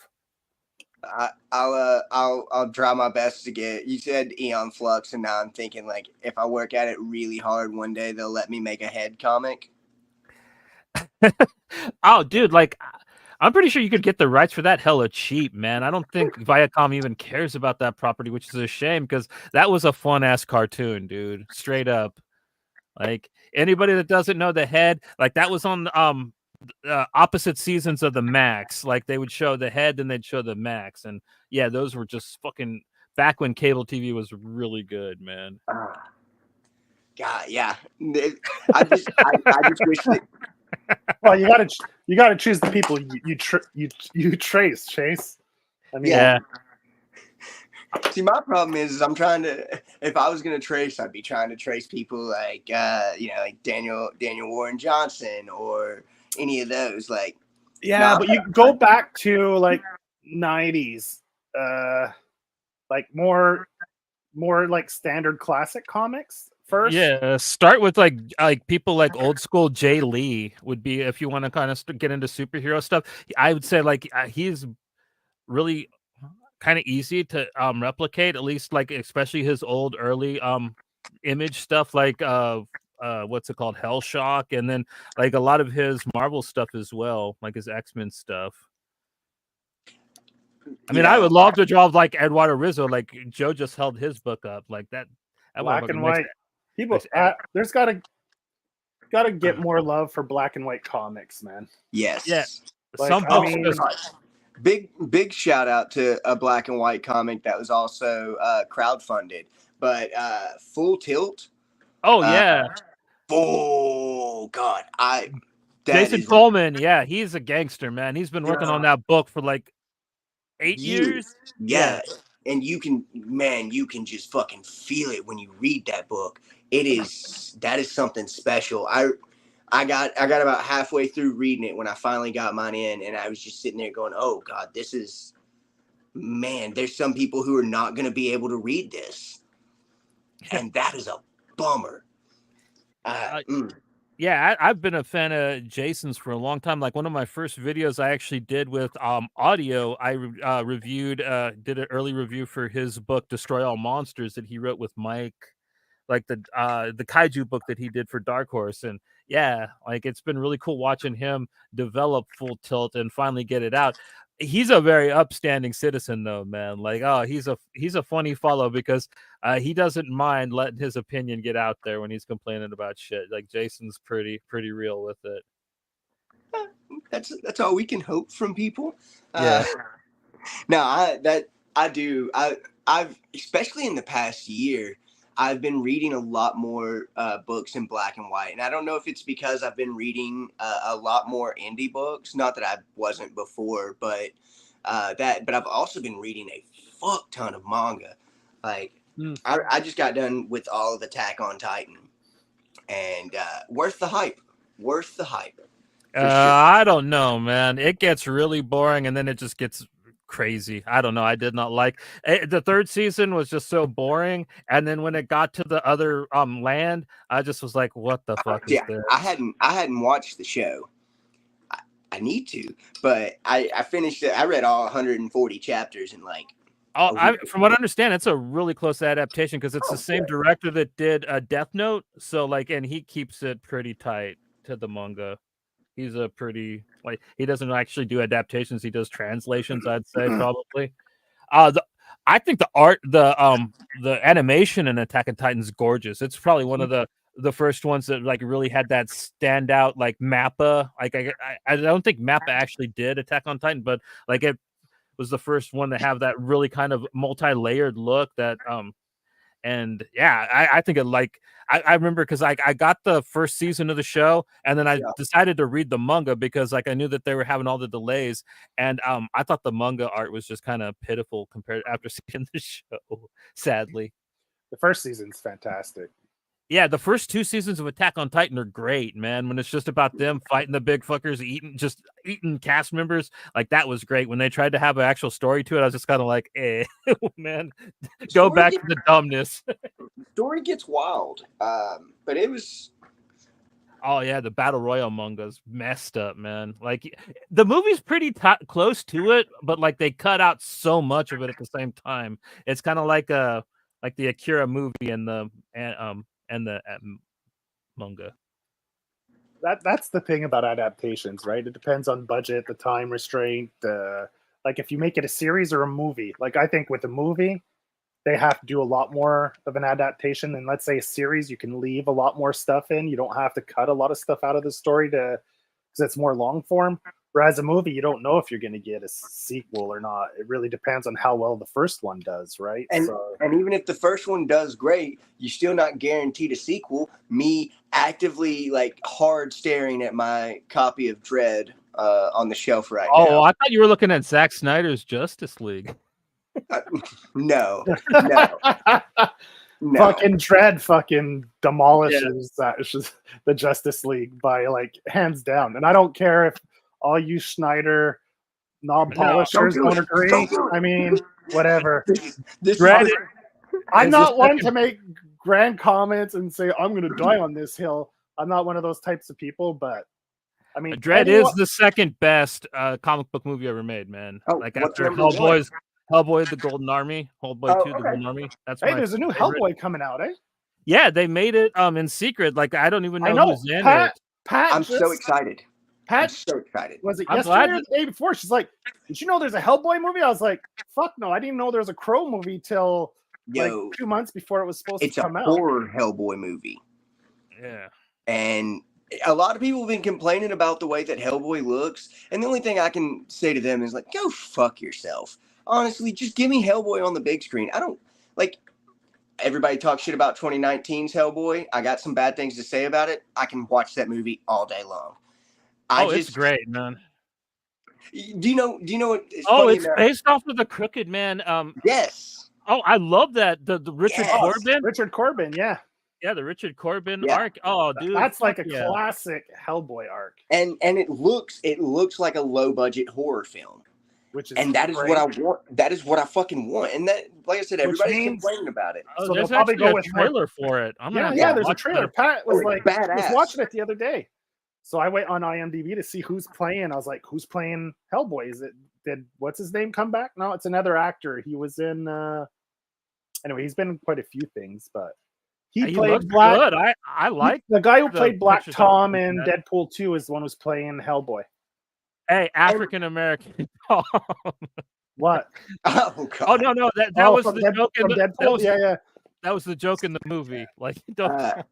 I'll try my best to get. You said Aeon Flux, and now I'm thinking like if I work at it really hard, one day they'll let me make a head comic. Oh, dude, like I'm pretty sure you could get the rights for that hella cheap, man. I don't think Viacom even cares about that property, which is a shame because that was a fun ass cartoon, dude. Straight up. Like anybody that doesn't know the head, like that was on opposite seasons of the Max. Like they would show the head, then they'd show the Max, and yeah, those were just fucking back when cable TV was really good, man. God, yeah. I just wish that. Well, you gotta choose the people you trace, Chase. I mean, yeah. See, my problem is I'm trying to. If I was gonna trace, I'd be trying to trace people like like Daniel Warren Johnson or any of those. Like, but you go back to like 90s, like more like standard classic comics first. Yeah, start with like people like old school Jay Lee would be if you want to kind of get into superhero stuff. I would say like he's really kind of easy to replicate, at least like especially his old early Image stuff like what's it called, Hell Shock, and then like a lot of his Marvel stuff as well, like his X-Men stuff. I mean, I would love to draw like Eduardo Rizzo, like Joe just held his book up like that. Black and white people. There's gotta get more love for black and white comics, man. Yes. Yeah. Like, Some books big shout out to a black and white comic that was also crowdfunded, but Full Tilt. Oh yeah. Oh God, Jason Coleman. Yeah, he's a gangster, man. He's been working on that book for like 8 years. Yeah. And you can just fucking feel it when you read that book. That is something special. I got about halfway through reading it when I finally got mine in, and I was just sitting there going, oh God, there's some people who are not going to be able to read this. And that is a bummer. Yeah, I've been a fan of Jason's for a long time. Like one of my first videos I actually did with audio, reviewed did an early review for his book Destroy All Monsters that he wrote with Mike, like the kaiju book that he did for Dark Horse. And yeah, like it's been really cool watching him develop Full Tilt and finally get it out. He's a very upstanding citizen though, man. Like, oh, he's a funny follow because he doesn't mind letting his opinion get out there when he's complaining about shit. Like Jason's pretty real with it. That's all we can hope from people. Yeah. No, I've especially in the past year, I've been reading a lot more books in black and white, and I don't know if it's because I've been reading a lot more indie books. Not that I wasn't before, but But I've also been reading a fuck ton of manga. Like I just got done with all of Attack on Titan, and worth the hype. Worth the hype. Sure. I don't know, man. It gets really boring, and then it just gets crazy. I don't know. I did not like it. The third season was just so boring, and then when it got to the other land, I just was like, "What the fuck is this?" I hadn't watched the show. I need to, but I finished it. I read all 140 chapters in like. From what I understand, it's a really close adaptation because it's the same director that did Death Note. So like, and he keeps it pretty tight to the manga. He's a pretty he doesn't actually do adaptations. He does translations, I'd say probably. I think the art, the animation in Attack on Titan is gorgeous. It's probably one of the first ones that like really had that standout like Mappa. Like I don't think Mappa actually did Attack on Titan, but like it was the first one to have that really kind of multi-layered look that and yeah, I think it like I remember because I got the first season of the show and then I decided to read the manga because like I knew that they were having all the delays and I thought the manga art was just kind of pitiful compared after seeing the show. Sadly, the first season's fantastic. Yeah, the first 2 seasons of Attack on Titan are great, man. When it's just about them fighting the big fuckers, eating cast members, like that was great. When they tried to have an actual story to it, I was just kind of like, man, go back to the dumbness. Story gets wild, but it was. Oh yeah, the Battle Royale manga's messed up, man. Like the movie's pretty close to it, but like they cut out so much of it at the same time. It's kind of like the Akira movie and the manga. That's the thing about adaptations, right? It depends on budget, the time restraint. Like if you make it a series or a movie, like I think with a movie, they have to do a lot more of an adaptation than let's say a series. You can leave a lot more stuff in. You don't have to cut a lot of stuff out of the story because it's more long form. Whereas a movie, you don't know if you're going to get a sequel or not. It really depends on how well the first one does, right? And even if the first one does great, you're still not guaranteed a sequel. Me actively like hard staring at my copy of Dredd on the shelf right now. Oh, I thought you were looking at Zack Snyder's Justice League. No. Fucking Dredd fucking demolishes the Justice League by like hands down. And I don't care if all you Schneider knob polishers don't agree. I mean, whatever. I'm not one to make grand comments and say I'm going to die on this hill. I'm not one of those types of people, but I mean, Dredd is the second best comic book movie ever made, man. Like after Hellboy, the Golden Army, Hellboy 2, the Golden Army. There's a new Hellboy coming out, eh? Yeah, they made it in secret. Like I don't even know who's in it. I'm so excited. I'm so excited. Was it yesterday or the day before? She's like, "Did you know there's a Hellboy movie?" I was like, "Fuck no, I didn't even know there was a Crow movie till like 2 months before it was supposed to come out." It's a horror Hellboy movie. Yeah, and a lot of people have been complaining about the way that Hellboy looks, and the only thing I can say to them is like, "Go fuck yourself." Honestly, just give me Hellboy on the big screen. I don't like. Everybody talks shit about 2019's Hellboy. I got some bad things to say about it. I can watch that movie all day long. It's great, man. Do you know what? It's based off of the Crooked Man. Yes. Oh, I love that the Richard Corbin. Richard Corbin, yeah. Yeah, the Richard Corbin arc. Oh, dude, that's like a classic Hellboy arc. And it looks like a low budget horror film. And that is great. what I want. That is what I fucking want. And that, like I said, everybody's complaining about it. Oh, So there's they'll probably actually go a with trailer for it. I'm gonna there's a trailer. Pat was was badass. watching it the other day. So I went on IMDb to see who's playing. I was like, who's playing Hellboy? Did what's his name come back? No, it's another actor. He was in anyway, he's been in quite a few things, but he played Black. Good. I like the guy who played Black Tom in that. Deadpool 2 is the one who's playing Hellboy. Hey, African American Tom. What? Oh god. Oh no, that was the joke in the Deadpool. That was the joke in the movie. Like, don't.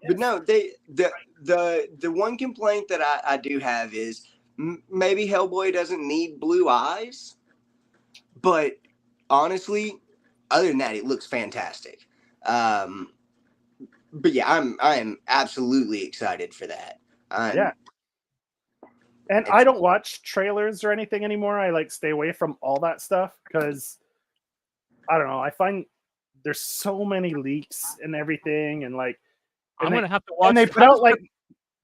But no, the one complaint that I do have is maybe Hellboy doesn't need blue eyes, but honestly, other than that, it looks fantastic. But yeah, I am absolutely excited for that. And I don't watch trailers or anything anymore. I like stay away from all that stuff because I don't know. I find there's so many leaks and everything, and like I'm gonna have to watch. And they put out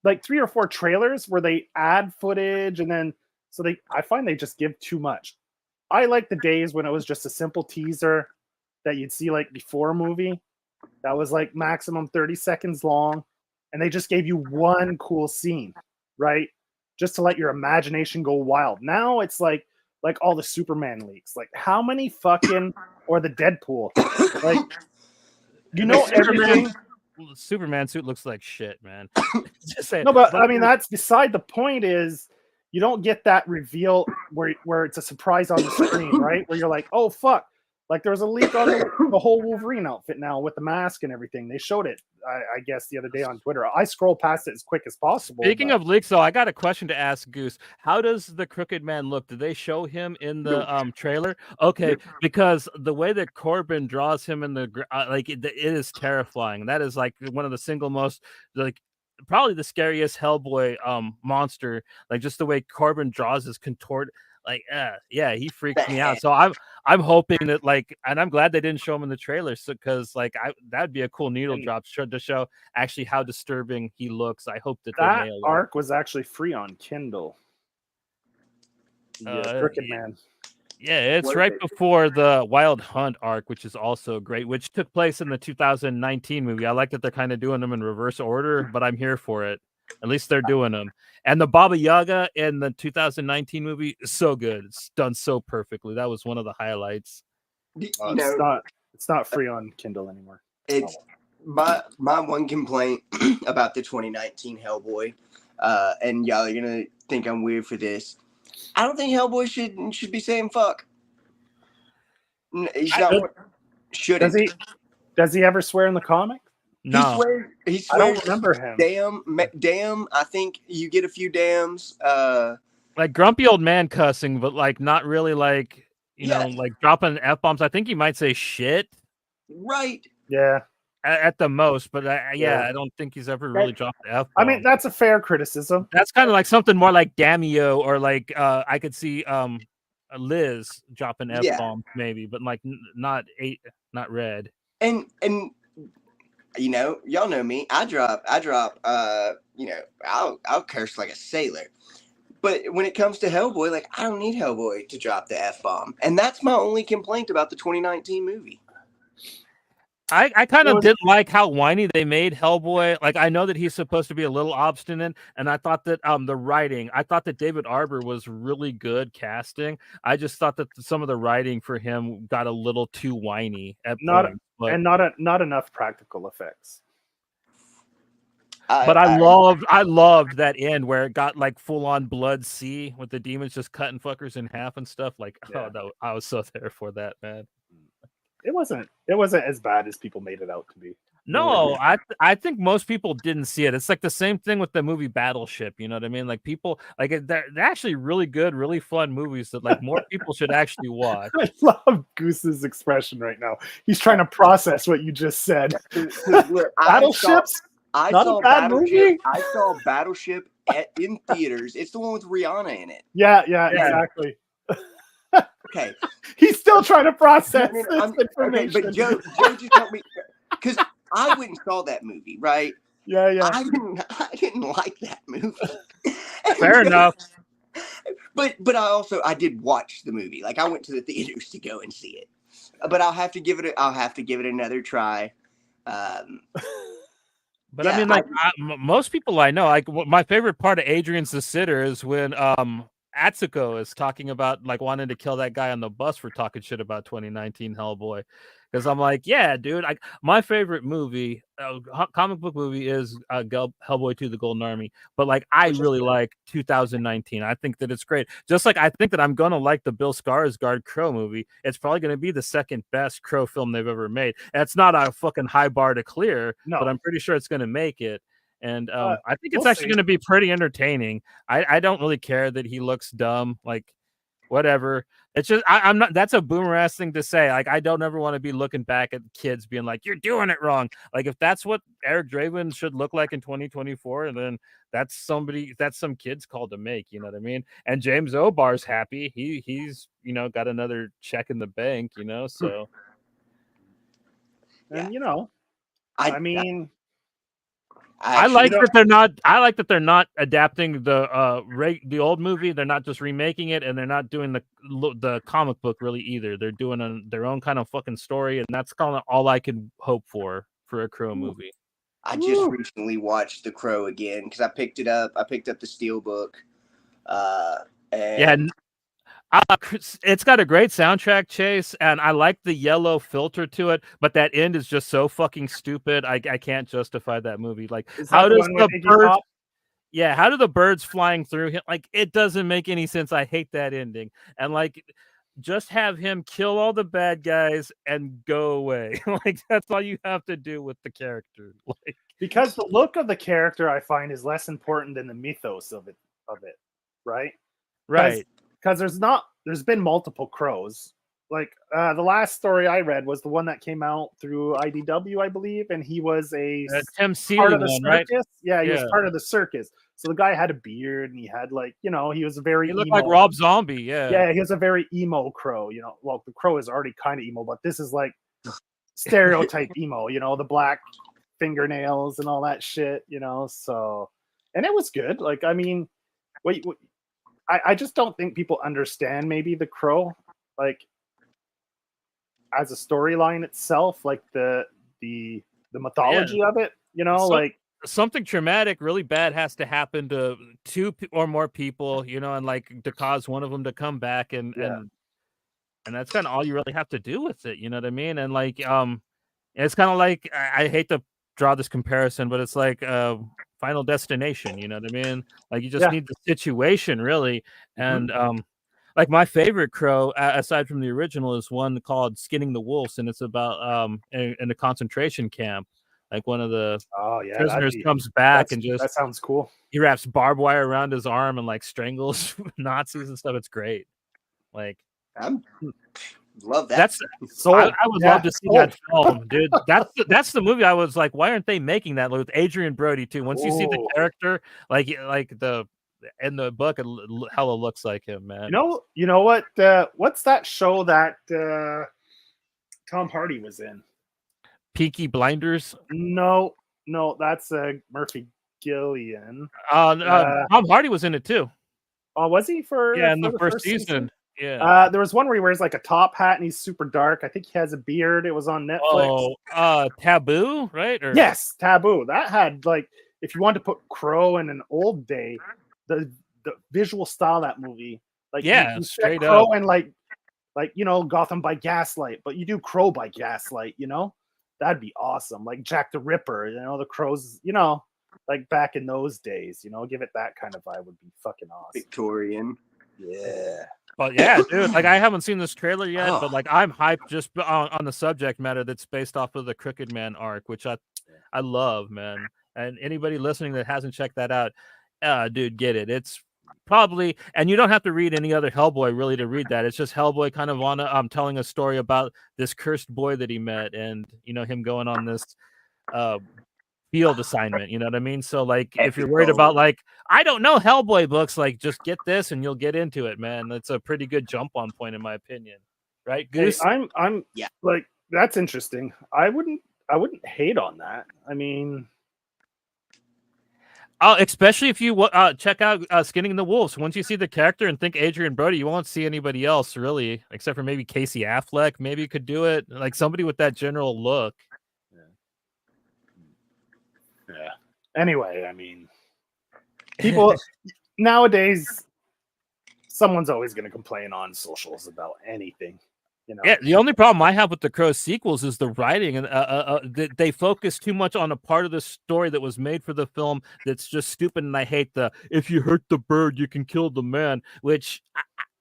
like 3 or 4 trailers where they add footage, and then I find they just give too much. I like the days when it was just a simple teaser that you'd see like before a movie that was like maximum 30 seconds long, and they just gave you one cool scene, right? Just to let your imagination go wild. Now it's like all the Superman leaks. Like how many fucking or the Deadpool, like everything. The Superman suit looks like shit, man. Just saying. No, but I mean that's beside the point. Is you don't get that reveal where it's a surprise on the screen, right? Where you're like, oh fuck. Like there was a leak on the whole Wolverine outfit now with the mask and everything. They showed it, I guess, the other day on Twitter. I scrolled past it as quick as possible. Speaking of leaks, though, I got a question to ask Goose. How does the Crooked Man look? Did they show him in the trailer? Okay, because the way that Corbin draws him in the it is terrifying. That is like one of the single most probably the scariest Hellboy monster. Like just the way Corbin draws his contort. Like, he freaks me out. So I'm hoping that and I'm glad they didn't show him in the trailer, so because that'd be a cool needle drop to show actually how disturbing he looks. I hope that arc was actually free on Kindle. Crooked Man. Yeah, it's right before the Wild Hunt arc, which is also great, which took place in the 2019 movie. I like that they're kind of doing them in reverse order, but I'm here for it. At least they're doing them. And the Baba Yaga in the 2019 movie is so good. It's done so perfectly. That was one of the highlights. It's not free on Kindle anymore. It's my one complaint about the 2019 Hellboy, and y'all are gonna think I'm weird for this. I don't think Hellboy should be saying fuck. He's not. Shouldn't. Does he ever swear in the comic? No, he swears. I don't remember him. Damn. I think you get a few dams. Like grumpy old man cussing, but not really you know, dropping F-bombs. I think he might say shit. Right. Yeah. At the most, but I don't think he's ever really dropped the F-bomb. I mean, that's a fair criticism. That's kind of like something more like Damio, or I could see Liz dropping F-bombs maybe, but not Red. And you know, y'all know me. I drop. You know, I'll curse like a sailor. But when it comes to Hellboy, I don't need Hellboy to drop the F-bomb, and that's my only complaint about the 2019 movie. I kind of didn't like how whiny they made Hellboy. I know that he's supposed to be a little obstinate, and I thought that the writing, I thought that David Arbor was really good casting. I just thought that some of the writing for him got a little too whiny at points. Not enough practical effects. But I loved that end where it got full on blood sea with the demons just cutting fuckers in half and stuff. I was so there for that, man. It wasn't as bad as people made it out to be. No, I think most people didn't see it. It's the same thing with the movie Battleship. You know what I mean? People they're actually really good, really fun movies that more people should actually watch. I love Goose's expression right now. He's trying to process what you just said. Battleships. I saw Battleship in theaters. It's the one with Rihanna in it. Yeah, exactly. Okay. He's still trying to process this information. Okay, but Joe just helped me because I went and saw that movie, right? Yeah. I didn't like that movie. Fair enough. But I did watch the movie. Like I went to the theaters to go and see it. But I'll have to give it another try. But yeah, I mean, like most people I know, like my favorite part of Adrian's The Sitter is when Atsuko is talking about like wanting to kill that guy on the bus for talking shit about 2019 Hellboy. Because I'm like, yeah, dude, my favorite movie, comic book movie is Hellboy 2: The Golden Army. But like, I really like 2019. I think that it's great. Just like I think that I'm gonna like the Bill Skarsgård Crow movie. It's probably gonna be the second best Crow film they've ever made. And it's not a fucking high bar to clear, but I'm pretty sure it's gonna make it. And I think it's actually going to be pretty entertaining. I don't really care that he looks dumb. Like, whatever. It's just I'm not. That's a boomer ass thing to say. Like, I don't ever want to be looking back at kids being like, "You're doing it wrong." Like, if that's what Eric Draven should look like in 2024, and then that's some kid's call to make. You know what I mean? And James O'Barr's happy. He's got another check in the bank. So. And I mean. I like that they're not adapting the old movie. They're not just remaking it, and they're not doing the comic book really either. They're doing their own kind of fucking story, and that's kind of all I can hope for a Crow movie. I just recently watched The Crow again because I picked it up. I picked up the Steelbook. It's got a great soundtrack, Chase, and I like the yellow filter to it, but that end is just so fucking stupid. I can't justify that movie. Like, how does the birds? Yeah, how do the birds flying through him? Like, it doesn't make any sense. I hate that ending. And like, just have him kill all the bad guys and go away. Like, that's all you have to do with the character. Like, because the look of the character I find is less important than the mythos of it, right? Right. Because there's been multiple Crows. Like the last story I read was the one that came out through IDW, I believe, and he was part of the circus. Right? Yeah, he was part of the circus. So the guy had a beard and he had he was a very. He looked like Rob Zombie. Yeah. Yeah, he was a very emo Crow. Well, the Crow is already kind of emo, but this is like stereotype emo. The black fingernails and all that shit. So, and it was good. Like, I mean, I just don't think people understand maybe the Crow, like as a storyline itself, like the mythology of it, like something traumatic, really bad has to happen to two or more people, and like to cause one of them to come back and that's kind of all you really have to do with it. You know what I mean? And like, it's kind of like, I hate to draw this comparison, but it's like, Final Destination, you know what I mean? Like, you just need the situation, really. And like, my favorite Crow, aside from the original, is one called Skinning the Wolves, and it's about in a concentration camp. Like, one of the prisoners comes back and that sounds cool. He wraps barbed wire around his arm and like strangles Nazis and stuff. It's great. Like, love that. I would love to see that film, dude. That's the movie. I was like, why aren't they making that with Adrian Brody too? Once you see the character, like the in the book, it hella looks like him, man. You know what? What's that show that Tom Hardy was in? Peaky Blinders. No, that's Murphy Gillian. Tom Hardy was in it too. Oh, was he in the first season? Yeah. There was one where he wears like a top hat and he's super dark. I think he has a beard. It was on Netflix. Taboo, right? Yes, Taboo. That had like, if you wanted to put Crow in an old day, the visual style of that movie, like you straight Crow up, and like Gotham by Gaslight, but you do Crow by Gaslight. That'd be awesome. Like Jack the Ripper. The Crows. Like back in those days. Give it that kind of vibe would be fucking awesome. Victorian. Yeah. But yeah, dude, like I haven't seen this trailer yet, but like I'm hyped just on the subject matter that's based off of the Crooked Man arc, which I love, man. And anybody listening that hasn't checked that out, dude, get it. It's probably, and you don't have to read any other Hellboy really to read that. It's just Hellboy kind of on telling a story about this cursed boy that he met, and him going on this field assignment, you know what I mean? So like, if you're worried about like, I don't know Hellboy books, like just get this and you'll get into it, man. That's a pretty good jump on point in my opinion, right, Goose? Hey, I'm like, that's interesting. I wouldn't hate on that. I mean, Oh, especially if you check out Skinning the Wolves. Once you see the character and think Adrian Brody, you won't see anybody else really, except for maybe Casey Affleck. Maybe you could do it like somebody with that general look. Yeah. Anyway, I mean, people nowadays, someone's always going to complain on socials about anything. You know? Yeah, the only problem I have with the Crow sequels is the writing, and they focus too much on a part of the story that was made for the film that's just stupid. And I hate the "if you hurt the bird, you can kill the man," which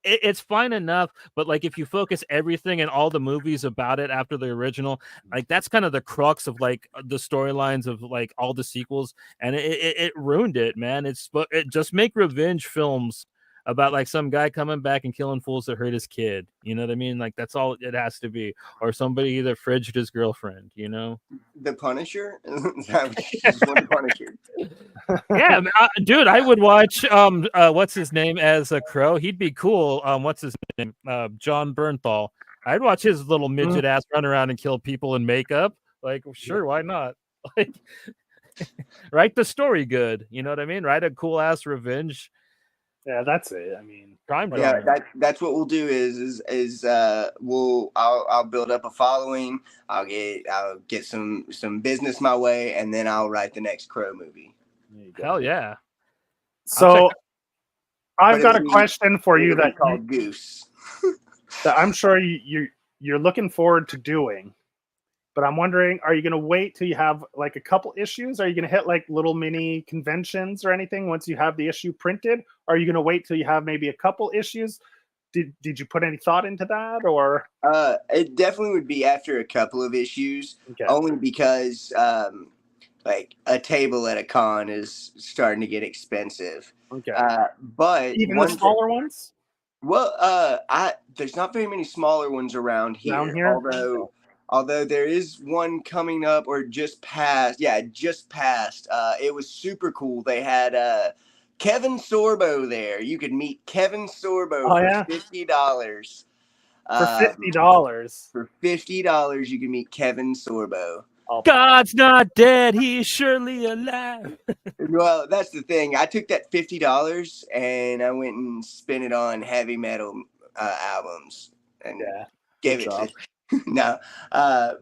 it's fine enough, but like if you focus everything in all the movies about it after the original, like that's kind of the crux of like the storylines of like all the sequels, and it ruined it, man. It just make revenge films about like some guy coming back and killing fools that hurt his kid. You know what I mean? Like that's all it has to be. Or somebody that fridged his girlfriend, you know? The Punisher? Just want the Punisher. Yeah, dude, I would watch what's his name as a Crow. He'd be cool. What's his name? John Bernthal. I'd watch his little midget ass run around and kill people in makeup. Like, sure, why not? Like, write the story good. You know what I mean? Write a cool ass revenge. Yeah, that's it. I mean, crime Yeah, drama. that's what we'll do I'll build up a following. I'll get some business my way, and then I'll write the next Crow movie. Hell yeah. So I've But got a it'll be- question for you it'll be that called Goose. that I'm sure you're looking forward to doing. But I'm wondering, are you going to wait till you have like a couple issues? Are you going to hit like little mini conventions or anything once you have the issue printed? Or are you going to wait till you have maybe a couple issues? Did you put any thought into that, or? It definitely would be after a couple of issues, Okay. only because like a table at a con is starting to get expensive. Okay. But Even the smaller ones? Well, there's not very many smaller ones around here. Although there is one coming up or just passed. Yeah, just passed. It was super cool. They had Kevin Sorbo there. You could meet Kevin Sorbo for $50. For $50. For $50, you can meet Kevin Sorbo. God's not dead. He's surely alive. Well, that's the thing. I took that $50 and I went and spent it on heavy metal albums and gave it to no.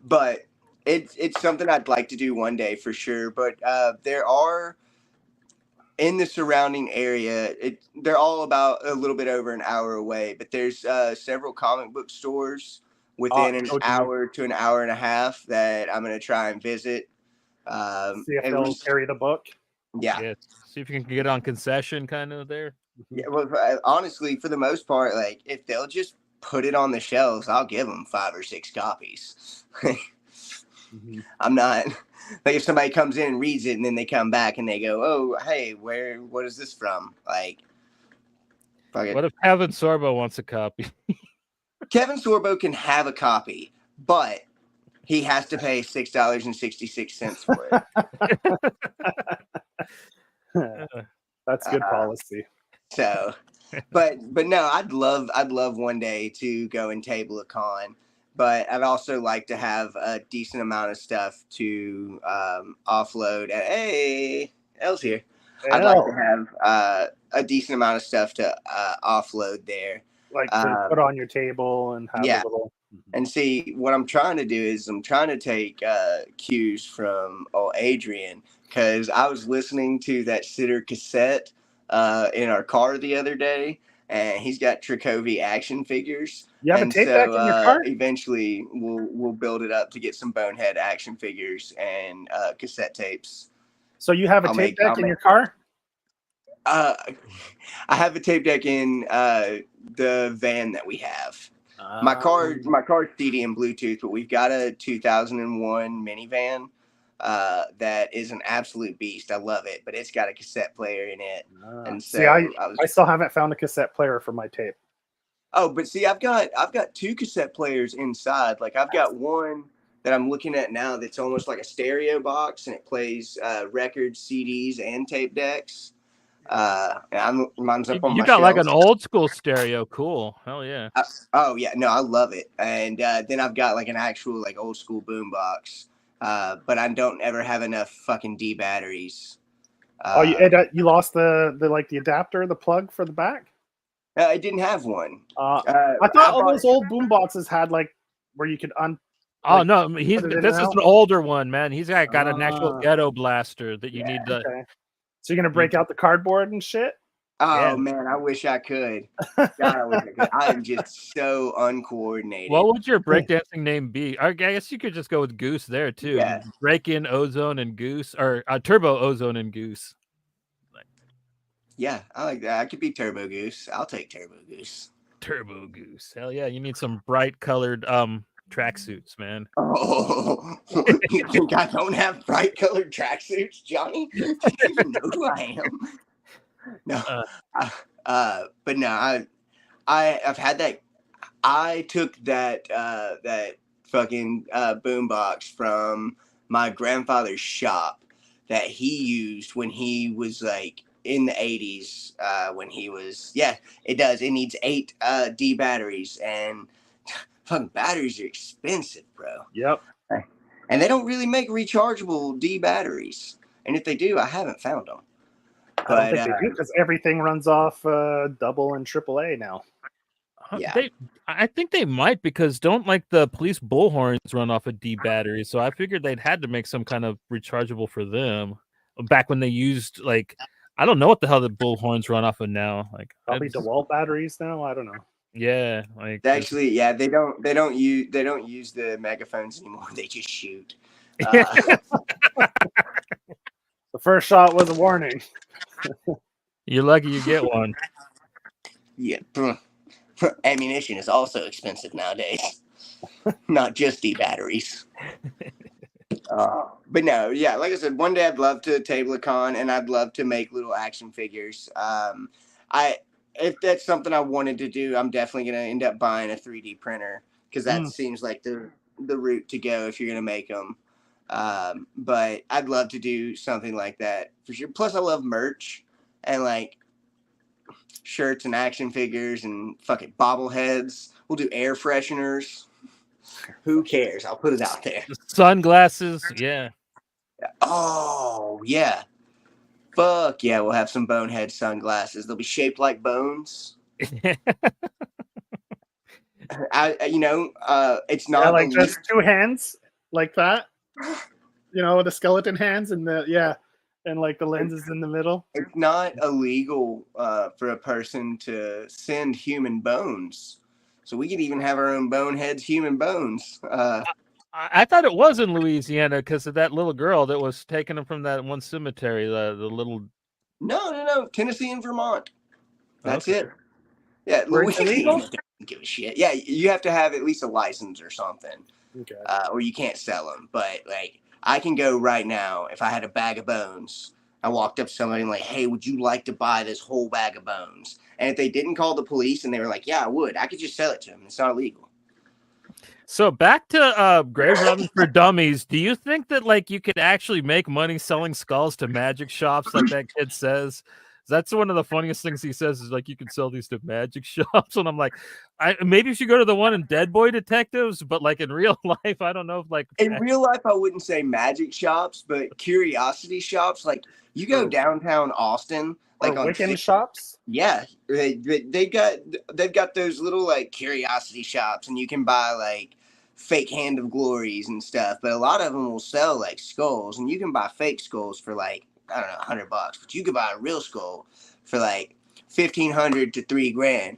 But it's something I'd like to do one day for sure. But there are in the surrounding area. They're all about a little bit over an hour away. But there's several comic book stores within an hour to an hour and a half that I'm going to try and visit. See if they'll carry the book. Yeah. See if you can get on concession kind of there. Yeah. Well, honestly, for the most part, like if they'll just put it on the shelves, I'll give them 5 or 6 copies. I'm not like if somebody comes in and reads it and then they come back and they go, "Oh, hey, what is this from?" Like, what if Kevin Sorbo wants a copy? Kevin Sorbo can have a copy, but he has to pay $6.66 for it. That's good policy. So, but no, I'd love one day to go and table a con, but I'd also like to have a decent amount of stuff to offload. Hey, Elle's here. I'd like to have a decent amount of stuff to offload there. Like to put on your table and have a little. And see, what I'm trying to do is I'm trying to take cues from Adrian, because I was listening to that Sitter cassette in our car the other day, and he's got Tricovi action figures. You have a tape deck in your car? Eventually, we'll build it up to get some Bonehead action figures and cassette tapes. So you have a tape deck in your car? I have a tape deck in the van that we have. My car's CD and Bluetooth, but we've got a 2001 minivan that is an absolute beast. I love it, but it's got a cassette player in it. And so see, I still haven't found a cassette player for my tape. Oh, but see, I've got 2 cassette players inside. Like I've got one that I'm looking at now that's almost like a stereo box, and it plays records, CDs, and tape decks. Mine's up on my You got shelves. like an old school stereo. Cool. Hell yeah. Oh yeah, no, I love it. And then I've got like an actual like old school boom box. But I don't ever have enough fucking D batteries You lost the adapter, the plug for the back? I didn't have one. I thought all those old boom boxes had where you could Oh no, this is an older one, man. He's got an actual ghetto blaster that you need to. Okay. So you're gonna break out the cardboard and shit? Oh man, I wish I could. God, I wish I could. I am just so uncoordinated. What would your breakdancing name be? I guess you could just go with Goose there too. Yeah. Break in Ozone and Goose, or Turbo Ozone and Goose. Yeah, I like that. I could be Turbo Goose. I'll take Turbo Goose. Turbo Goose. Hell yeah, you need some bright colored tracksuits, man. Oh, you think I don't have bright colored tracksuits, Johnny? Do you even know who I am? No, but no, I've had that. I took that fucking boombox from my grandfather's shop that he used when he was in the 80s. When he was it does. It needs 8 D batteries, and fucking batteries are expensive, bro. Yep. And they don't really make rechargeable D batteries, and if they do, I haven't found them. I don't think they do, because everything runs off double and AAA now. Yeah, I think they might, because don't the police bullhorns run off a D battery? So I figured they'd had to make some kind of rechargeable for them back when they used I don't know what the hell the bullhorns run off of now. Probably DeWalt batteries now. I don't know. Yeah, actually, they don't use the megaphones anymore. They just shoot. The first shot was a warning. You're lucky you get one. Yeah, ammunition is also expensive nowadays. Not just D batteries. But no, yeah, like I said, one day I'd love to table a con, and I'd love to make little action figures. If that's something I wanted to do, I'm definitely going to end up buying a 3D printer, because that seems like the route to go if you're going to make them. But I'd love to do something like that for sure. Plus, I love merch and shirts and action figures and fucking bobbleheads. We'll do air fresheners. Who cares? I'll put it out there. Sunglasses, yeah. Oh, yeah. Fuck yeah, we'll have some bonehead sunglasses. They'll be shaped like bones. It's not just 2 hands like that. The skeleton hands and the lenses in the middle. It's not illegal for a person to send human bones. So we could even have our own boneheads, human bones. I thought it was in Louisiana because of that little girl that was taking them from that one cemetery. The little. No. Tennessee and Vermont. That's it. Yeah, Louisiana doesn't give a shit. Yeah, you have to have at least a license or something. Okay. Or you can't sell them. But I can go right now if I had a bag of bones. I walked up to somebody and hey, would you like to buy this whole bag of bones? And if they didn't call the police and they were yeah, I would. I could just sell it to them. It's not illegal. So back to grave robbing for dummies. Do you think that you could actually make money selling skulls to magic shops like that kid says? That's one of the funniest things he says is you can sell these to magic shops. And I'm maybe you should go to the one in Dead Boy Detectives, but in real life, I don't know if in real life, I wouldn't say magic shops, but curiosity shops. You go downtown Austin, on Wiccan shops. Yeah, they've got those little curiosity shops, and you can buy fake Hand of Glories and stuff. But a lot of them will sell skulls, and you can buy fake skulls for I don't know, $100, but you could buy a real skull for $1,500 to $3,000,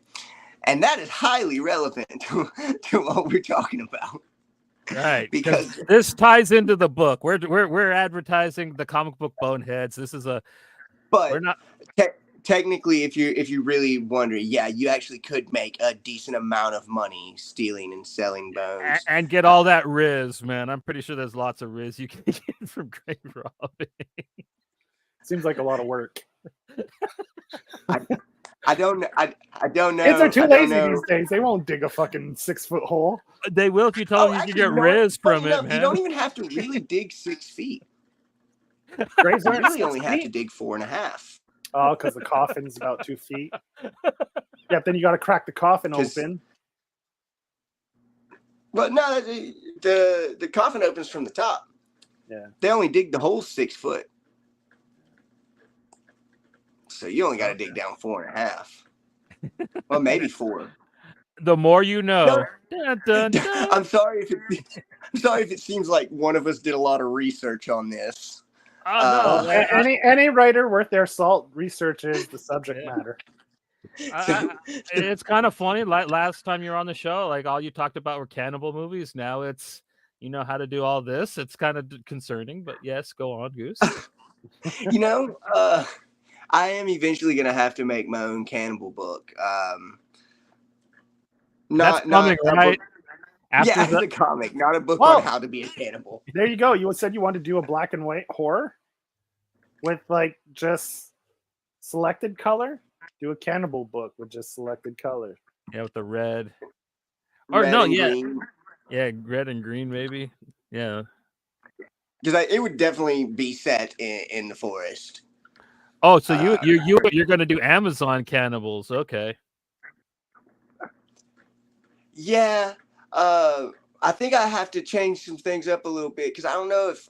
and that is highly relevant to what we're talking about. Right, because this ties into the book. We're advertising the comic book Boneheads. This is we're not. Technically, if you really wonder, yeah, you actually could make a decent amount of money stealing and selling bones and get all that Riz, man. I'm pretty sure there's lots of Riz you can get from grave robbing. Seems like a lot of work. I don't know. Kids are too lazy these days. They won't dig a fucking 6-foot hole. They will if you tell them you can get Riz from it, man. You don't even have to really dig 6 feet. Graves you really only have to dig 4.5. Oh, because the coffin's about 2 feet. Yeah, then you got to crack the coffin open. Well, no, the coffin opens from the top. Yeah. They only dig the hole 6 foot. So you only got to dig down 4.5. Well, maybe 4. The more you know. No. Dun, dun, dun. I'm sorry if it seems like one of us did a lot of research on this. Oh no, man. Any writer worth their salt researches the subject matter. It's kind of funny. Like last time you were on the show, like all you talked about were cannibal movies. Now it's how to do all this. It's kind of concerning, but yes, go on, Goose. I am eventually gonna have to make my own cannibal book. That's coming, right? It's a comic, not a book on how to be a cannibal. There you go. You said you wanted to do a black and white horror with like just selected color. Do a cannibal book with just selected color. Yeah, with the red. Green. Yeah, red and green, maybe. Yeah. Because it would definitely be set in the forest. Oh, so you're going to do Amazon cannibals? Okay. Yeah. I think I have to change some things up a little bit because I don't know if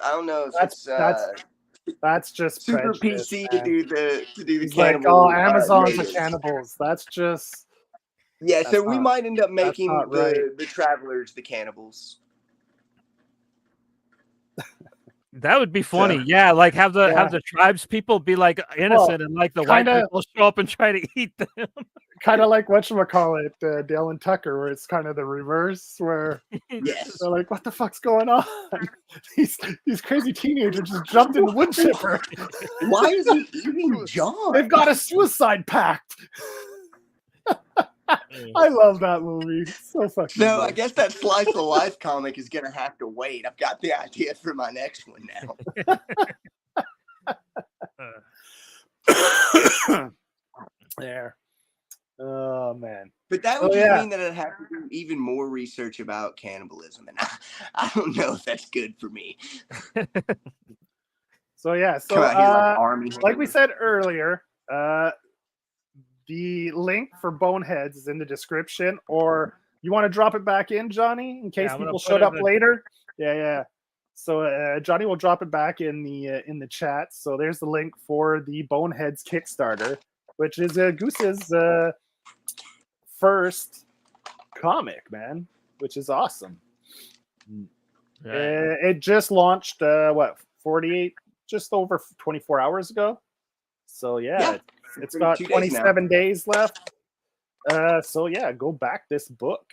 that's just super PC man. to do the cannibal. Like, Amazon for cannibals. That's just so we might end up making the travelers the cannibals. That would be funny. Yeah, like have the tribes people be like innocent and like the white people show up and try to eat them. Kind of like whatchamacallit, Dale and Tucker, where it's kind of the reverse, where they're like, "What the fuck's going on? These crazy teenagers just jumped in the wood chipper. Why is he eating John? They've got a suicide pact." I love that movie. So fucking. No, I guess that slice of life comic is gonna have to wait. I've got the idea for my next one now. There. Oh man. But that would mean that I'd have to do even more research about cannibalism, and I don't know if that's good for me. So like we said earlier, the link for Boneheads is in the description, or you want to drop it back in, Johnny, in case people showed up later. Yeah. So Johnny will drop it back in the chat. So there's the link for the Boneheads Kickstarter, which is Goose's first comic, man, which is awesome. Right. It just launched 48, just over 24 hours ago. So it's got 27 days left. So go back this book.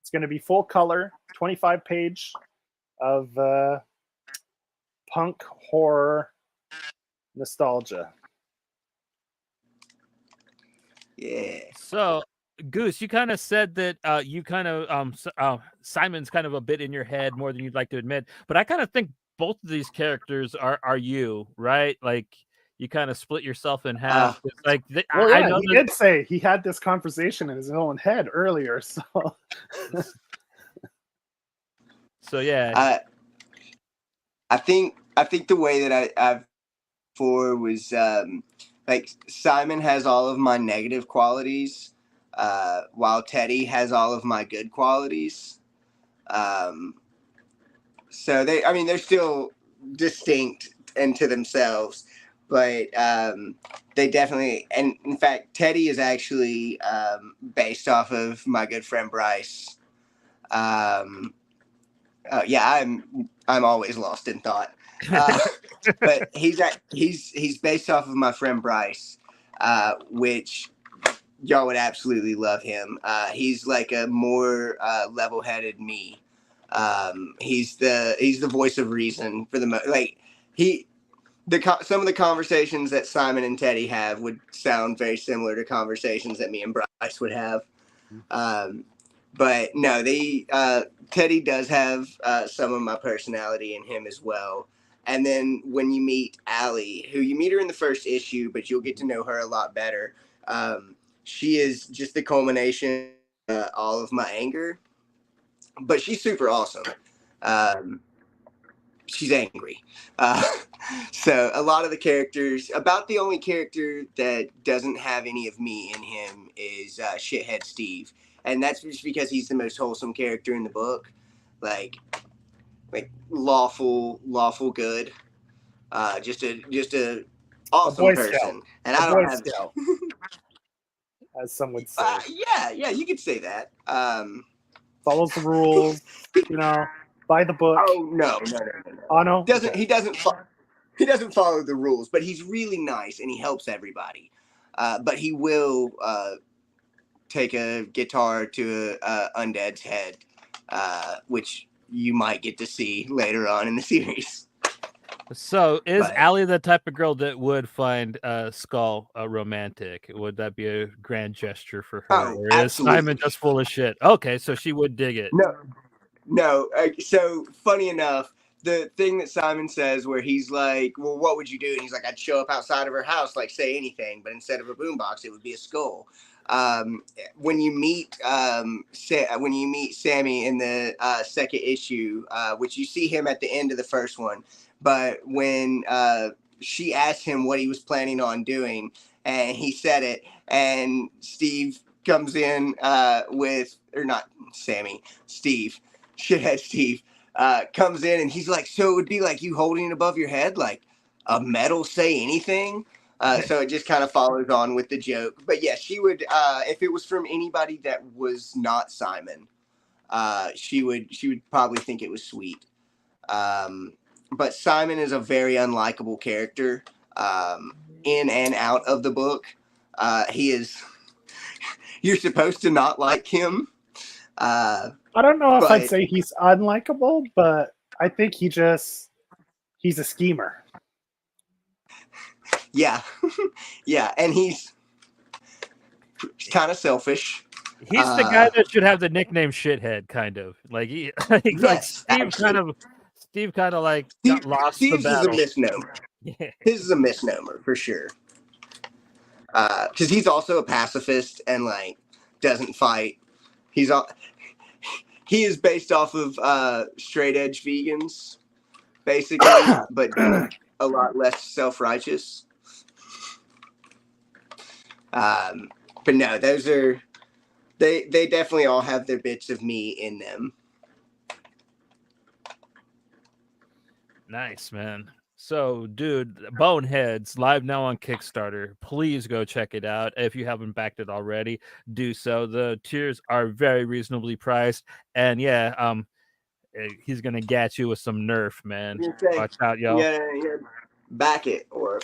It's going to be full color, 25-page of punk horror nostalgia. Yeah. So, Goose, you kind of said that you kind of Simon's kind of a bit in your head more than you'd like to admit, but I kind of think both of these characters are you, right? Like you kind of split yourself in half. I know he did say he had this conversation in his own head earlier. So yeah. I think the way that I've for was like Simon has all of my negative qualities, while Teddy has all of my good qualities. So they're still distinct into themselves, but they definitely, and in fact, Teddy is actually based off of my good friend Bryce. I'm always lost in thought. But he's based off of my friend Bryce, which y'all would absolutely love him. He's like a more level-headed me. He's the voice of reason for the some of the conversations that Simon and Teddy have would sound very similar to conversations that me and Bryce would have. But no, Teddy does have some of my personality in him as well. And then when you meet Allie, who you meet her in the first issue, but you'll get to know her a lot better. She is just the culmination of all of my anger, but she's super awesome. She's angry. So a lot of the characters, about the only character that doesn't have any of me in him is Shithead Steve. And that's just because he's the most wholesome character in the book. Like lawful good. Just a awesome Boy person, Scout. and A I Boy don't have. Scout, as some would say. Yeah, you could say that. Follows the rules, by the book. Oh no. Oh no, He doesn't follow the rules, but he's really nice and he helps everybody. But he will take a guitar to a undead's head, which you might get to see later on in the series. So, is But- Allie the type of girl that would find Skull romantic? Would that be a grand gesture for her? Oh, Or is absolutely. Simon just full of shit? Okay, so she would dig it. No. So funny enough, the thing that Simon says where he's like, well, what would you do? And he's like, I'd show up outside of her house, like say anything, but instead of a boombox, it would be a skull. When you meet Sammy in the second issue, which you see him at the end of the first one, but when she asked him what he was planning on doing, and he said it, and Steve comes in Steve, shithead Steve, comes in, and he's like, so it would be like you holding it above your head, like a metal say anything. So it just kind of follows on with the joke. But yeah, she would, if it was from anybody that was not Simon, she would probably think it was sweet. But Simon is a very unlikable character in and out of the book. He is, you're supposed to not like him. I don't know if I'd say he's unlikable, but I think he's a schemer. Yeah. Yeah, and he's kind of selfish. He's the guy that should have the nickname shithead, kind of. Like he like Steve kind of like got lost Steve's the battle. is a misnomer. Yeah. His is a misnomer for sure. Because he's also a pacifist and like doesn't fight. He is based off of straight edge vegans, basically, but a lot less self-righteous. But no, those are they definitely all have their bits of me in them. Nice, man. So, dude, Boneheads live now on Kickstarter. Please go check it out. If you haven't backed it already, do so. The tiers are very reasonably priced, and yeah, he's gonna get you with some nerf, man. Watch out, yo. Yeah, back it or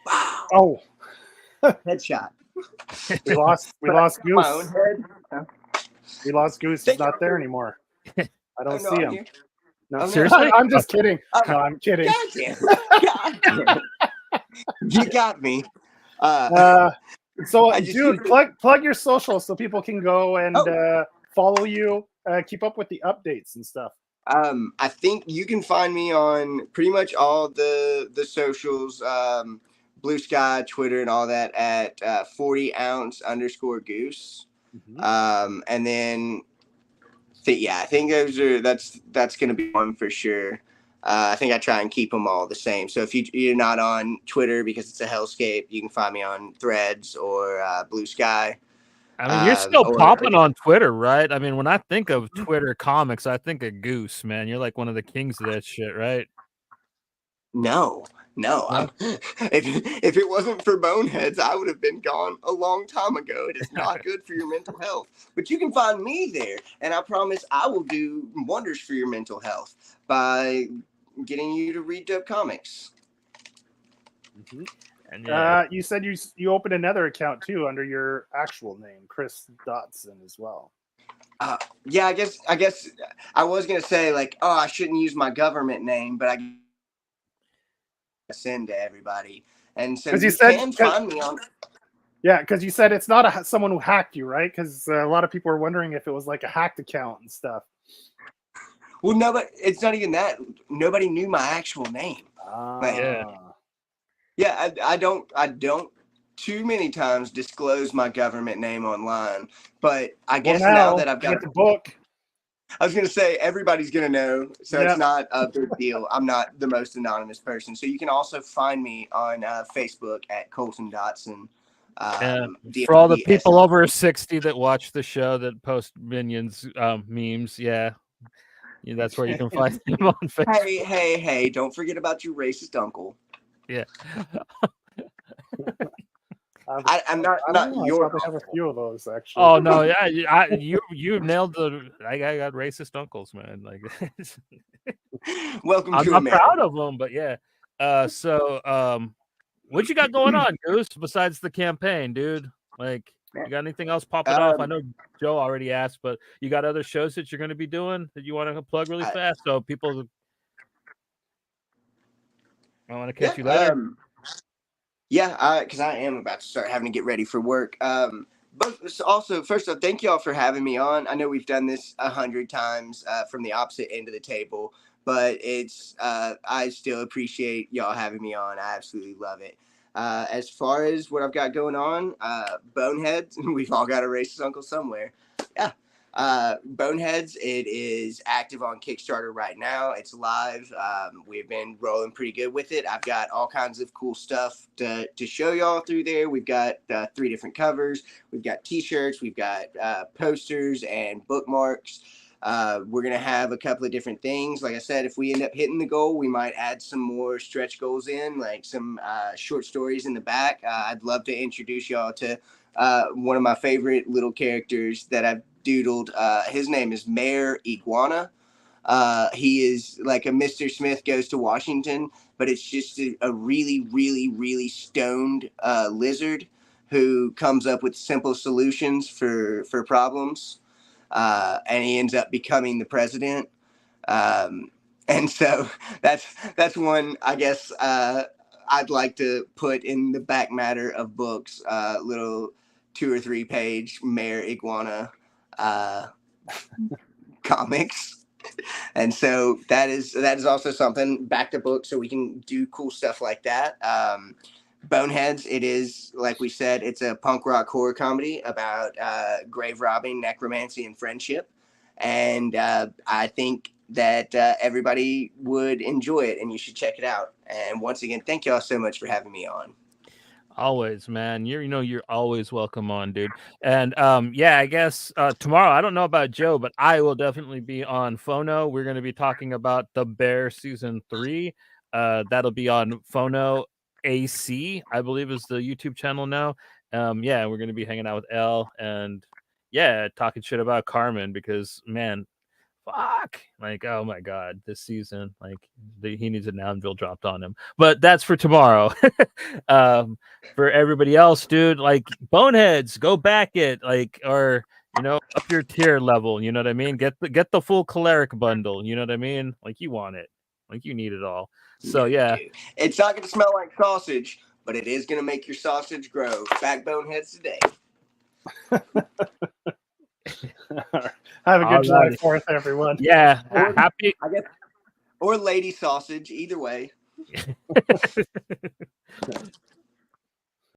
wow. Oh, headshot. We lost Goose. My own head. We lost Goose. He's not there anymore. I don't see him. No, seriously? I'm just kidding. No, I'm kidding. God damn. You got me. So, dude, plug your socials so people can go and follow you, keep up with the updates and stuff. I think you can find me on pretty much all the socials, Blue Sky, Twitter, and all that at 40ounce_goose. Mm-hmm. And then, I think that's going to be one for sure. I think I try and keep them all the same. So if you're not on Twitter because it's a hellscape, you can find me on Threads or Blue Sky. I mean, you're still popping on Twitter, right? I mean, when I think of Twitter comics, I think of Goose, man. You're like one of the kings of that shit, right? No. If it wasn't for Boneheads, I would have been gone a long time ago. It is not good for your mental health. But you can find me there, and I promise I will do wonders for your mental health by getting you to read dope comics. Mm-hmm. And you said you opened another account too under your actual name, Chris Dotson, as well. Yeah, I guess I was gonna say like, oh, I shouldn't use my government name, but I send to everybody, and so you can find me on. Yeah, because you said it's not someone who hacked you, right? Because a lot of people are wondering if it was like a hacked account and stuff. Well, no, but it's not even that. Nobody knew my actual name. Yeah, I don't too many times disclose my government name online, but I guess now that I've got the book, I was going to say everybody's going to know, so it's not a big deal. I'm not the most anonymous person. So you can also find me on Facebook at Colton Dotson. For all the people over 60 that watch the show that post Minions memes, that's where you can find them on Facebook. Hey, don't forget about your racist uncle. Yeah. I'm not I not don't know, I your probably have a uncle. few of those actually. Oh no, yeah, you nailed the. I got racist uncles, man. Like, Welcome I'm to not America. proud of them, but yeah. What you got going on, Goose? Besides the campaign, dude? Like, you got anything else popping off? I know Joe already asked, but you got other shows that you're going to be doing that you want to plug really fast, so people. I want to catch you later. Yeah, because I am about to start having to get ready for work. But also, first off, thank y'all for having me on. I know we've done this 100 times from the opposite end of the table, but I still appreciate y'all having me on. I absolutely love it. As far as what I've got going on, Boneheads, we've all got a racist uncle somewhere. Yeah. Boneheads, it is active on Kickstarter right now. It's live. We've been rolling pretty good with it. I've got all kinds of cool stuff to show y'all through there. We've got 3 different covers. We've got t-shirts. We've got posters and bookmarks. We're going to have a couple of different things. Like I said, if we end up hitting the goal, we might add some more stretch goals in, like some short stories in the back. I'd love to introduce y'all to one of my favorite little characters that I've doodled. His name is Mayor Iguana. He is like a Mr. Smith Goes to Washington, but it's just a really, really, really stoned lizard who comes up with simple solutions for problems. And he ends up becoming the president. And so that's one, I guess, I'd like to put in the back matter of books, little 2 or 3 page Mayor Iguana comics. And so that is also something, back to book, so we can do cool stuff like that. Boneheads, it is, like we said, it's a punk rock horror comedy about grave robbing, necromancy, and friendship. And I think that everybody would enjoy it, and you should check it out. And once again, thank y'all so much for having me on. Always, man. You're always welcome on, dude. And I guess tomorrow, I don't know about Joe, but I will definitely be on Phono. We're going to be talking about The Bear season 3. That'll be on Phono AC, I believe is the YouTube channel now. We're going to be hanging out with Elle and talking shit about Carmen because, man, fuck, like, oh my god, this season, like, he needs an anvil dropped on him, but that's for tomorrow. For everybody else, dude, like, Boneheads, go back it, like, or up your tier level, you know what I mean? Get the full cleric bundle, you know what I mean? Like, you want it, like, you need it all. So yeah, it's not gonna smell like sausage, but it is gonna make your sausage grow. Back Boneheads today. Have a good July 4th, everyone. Yeah, happy, I guess, or lady sausage, either way.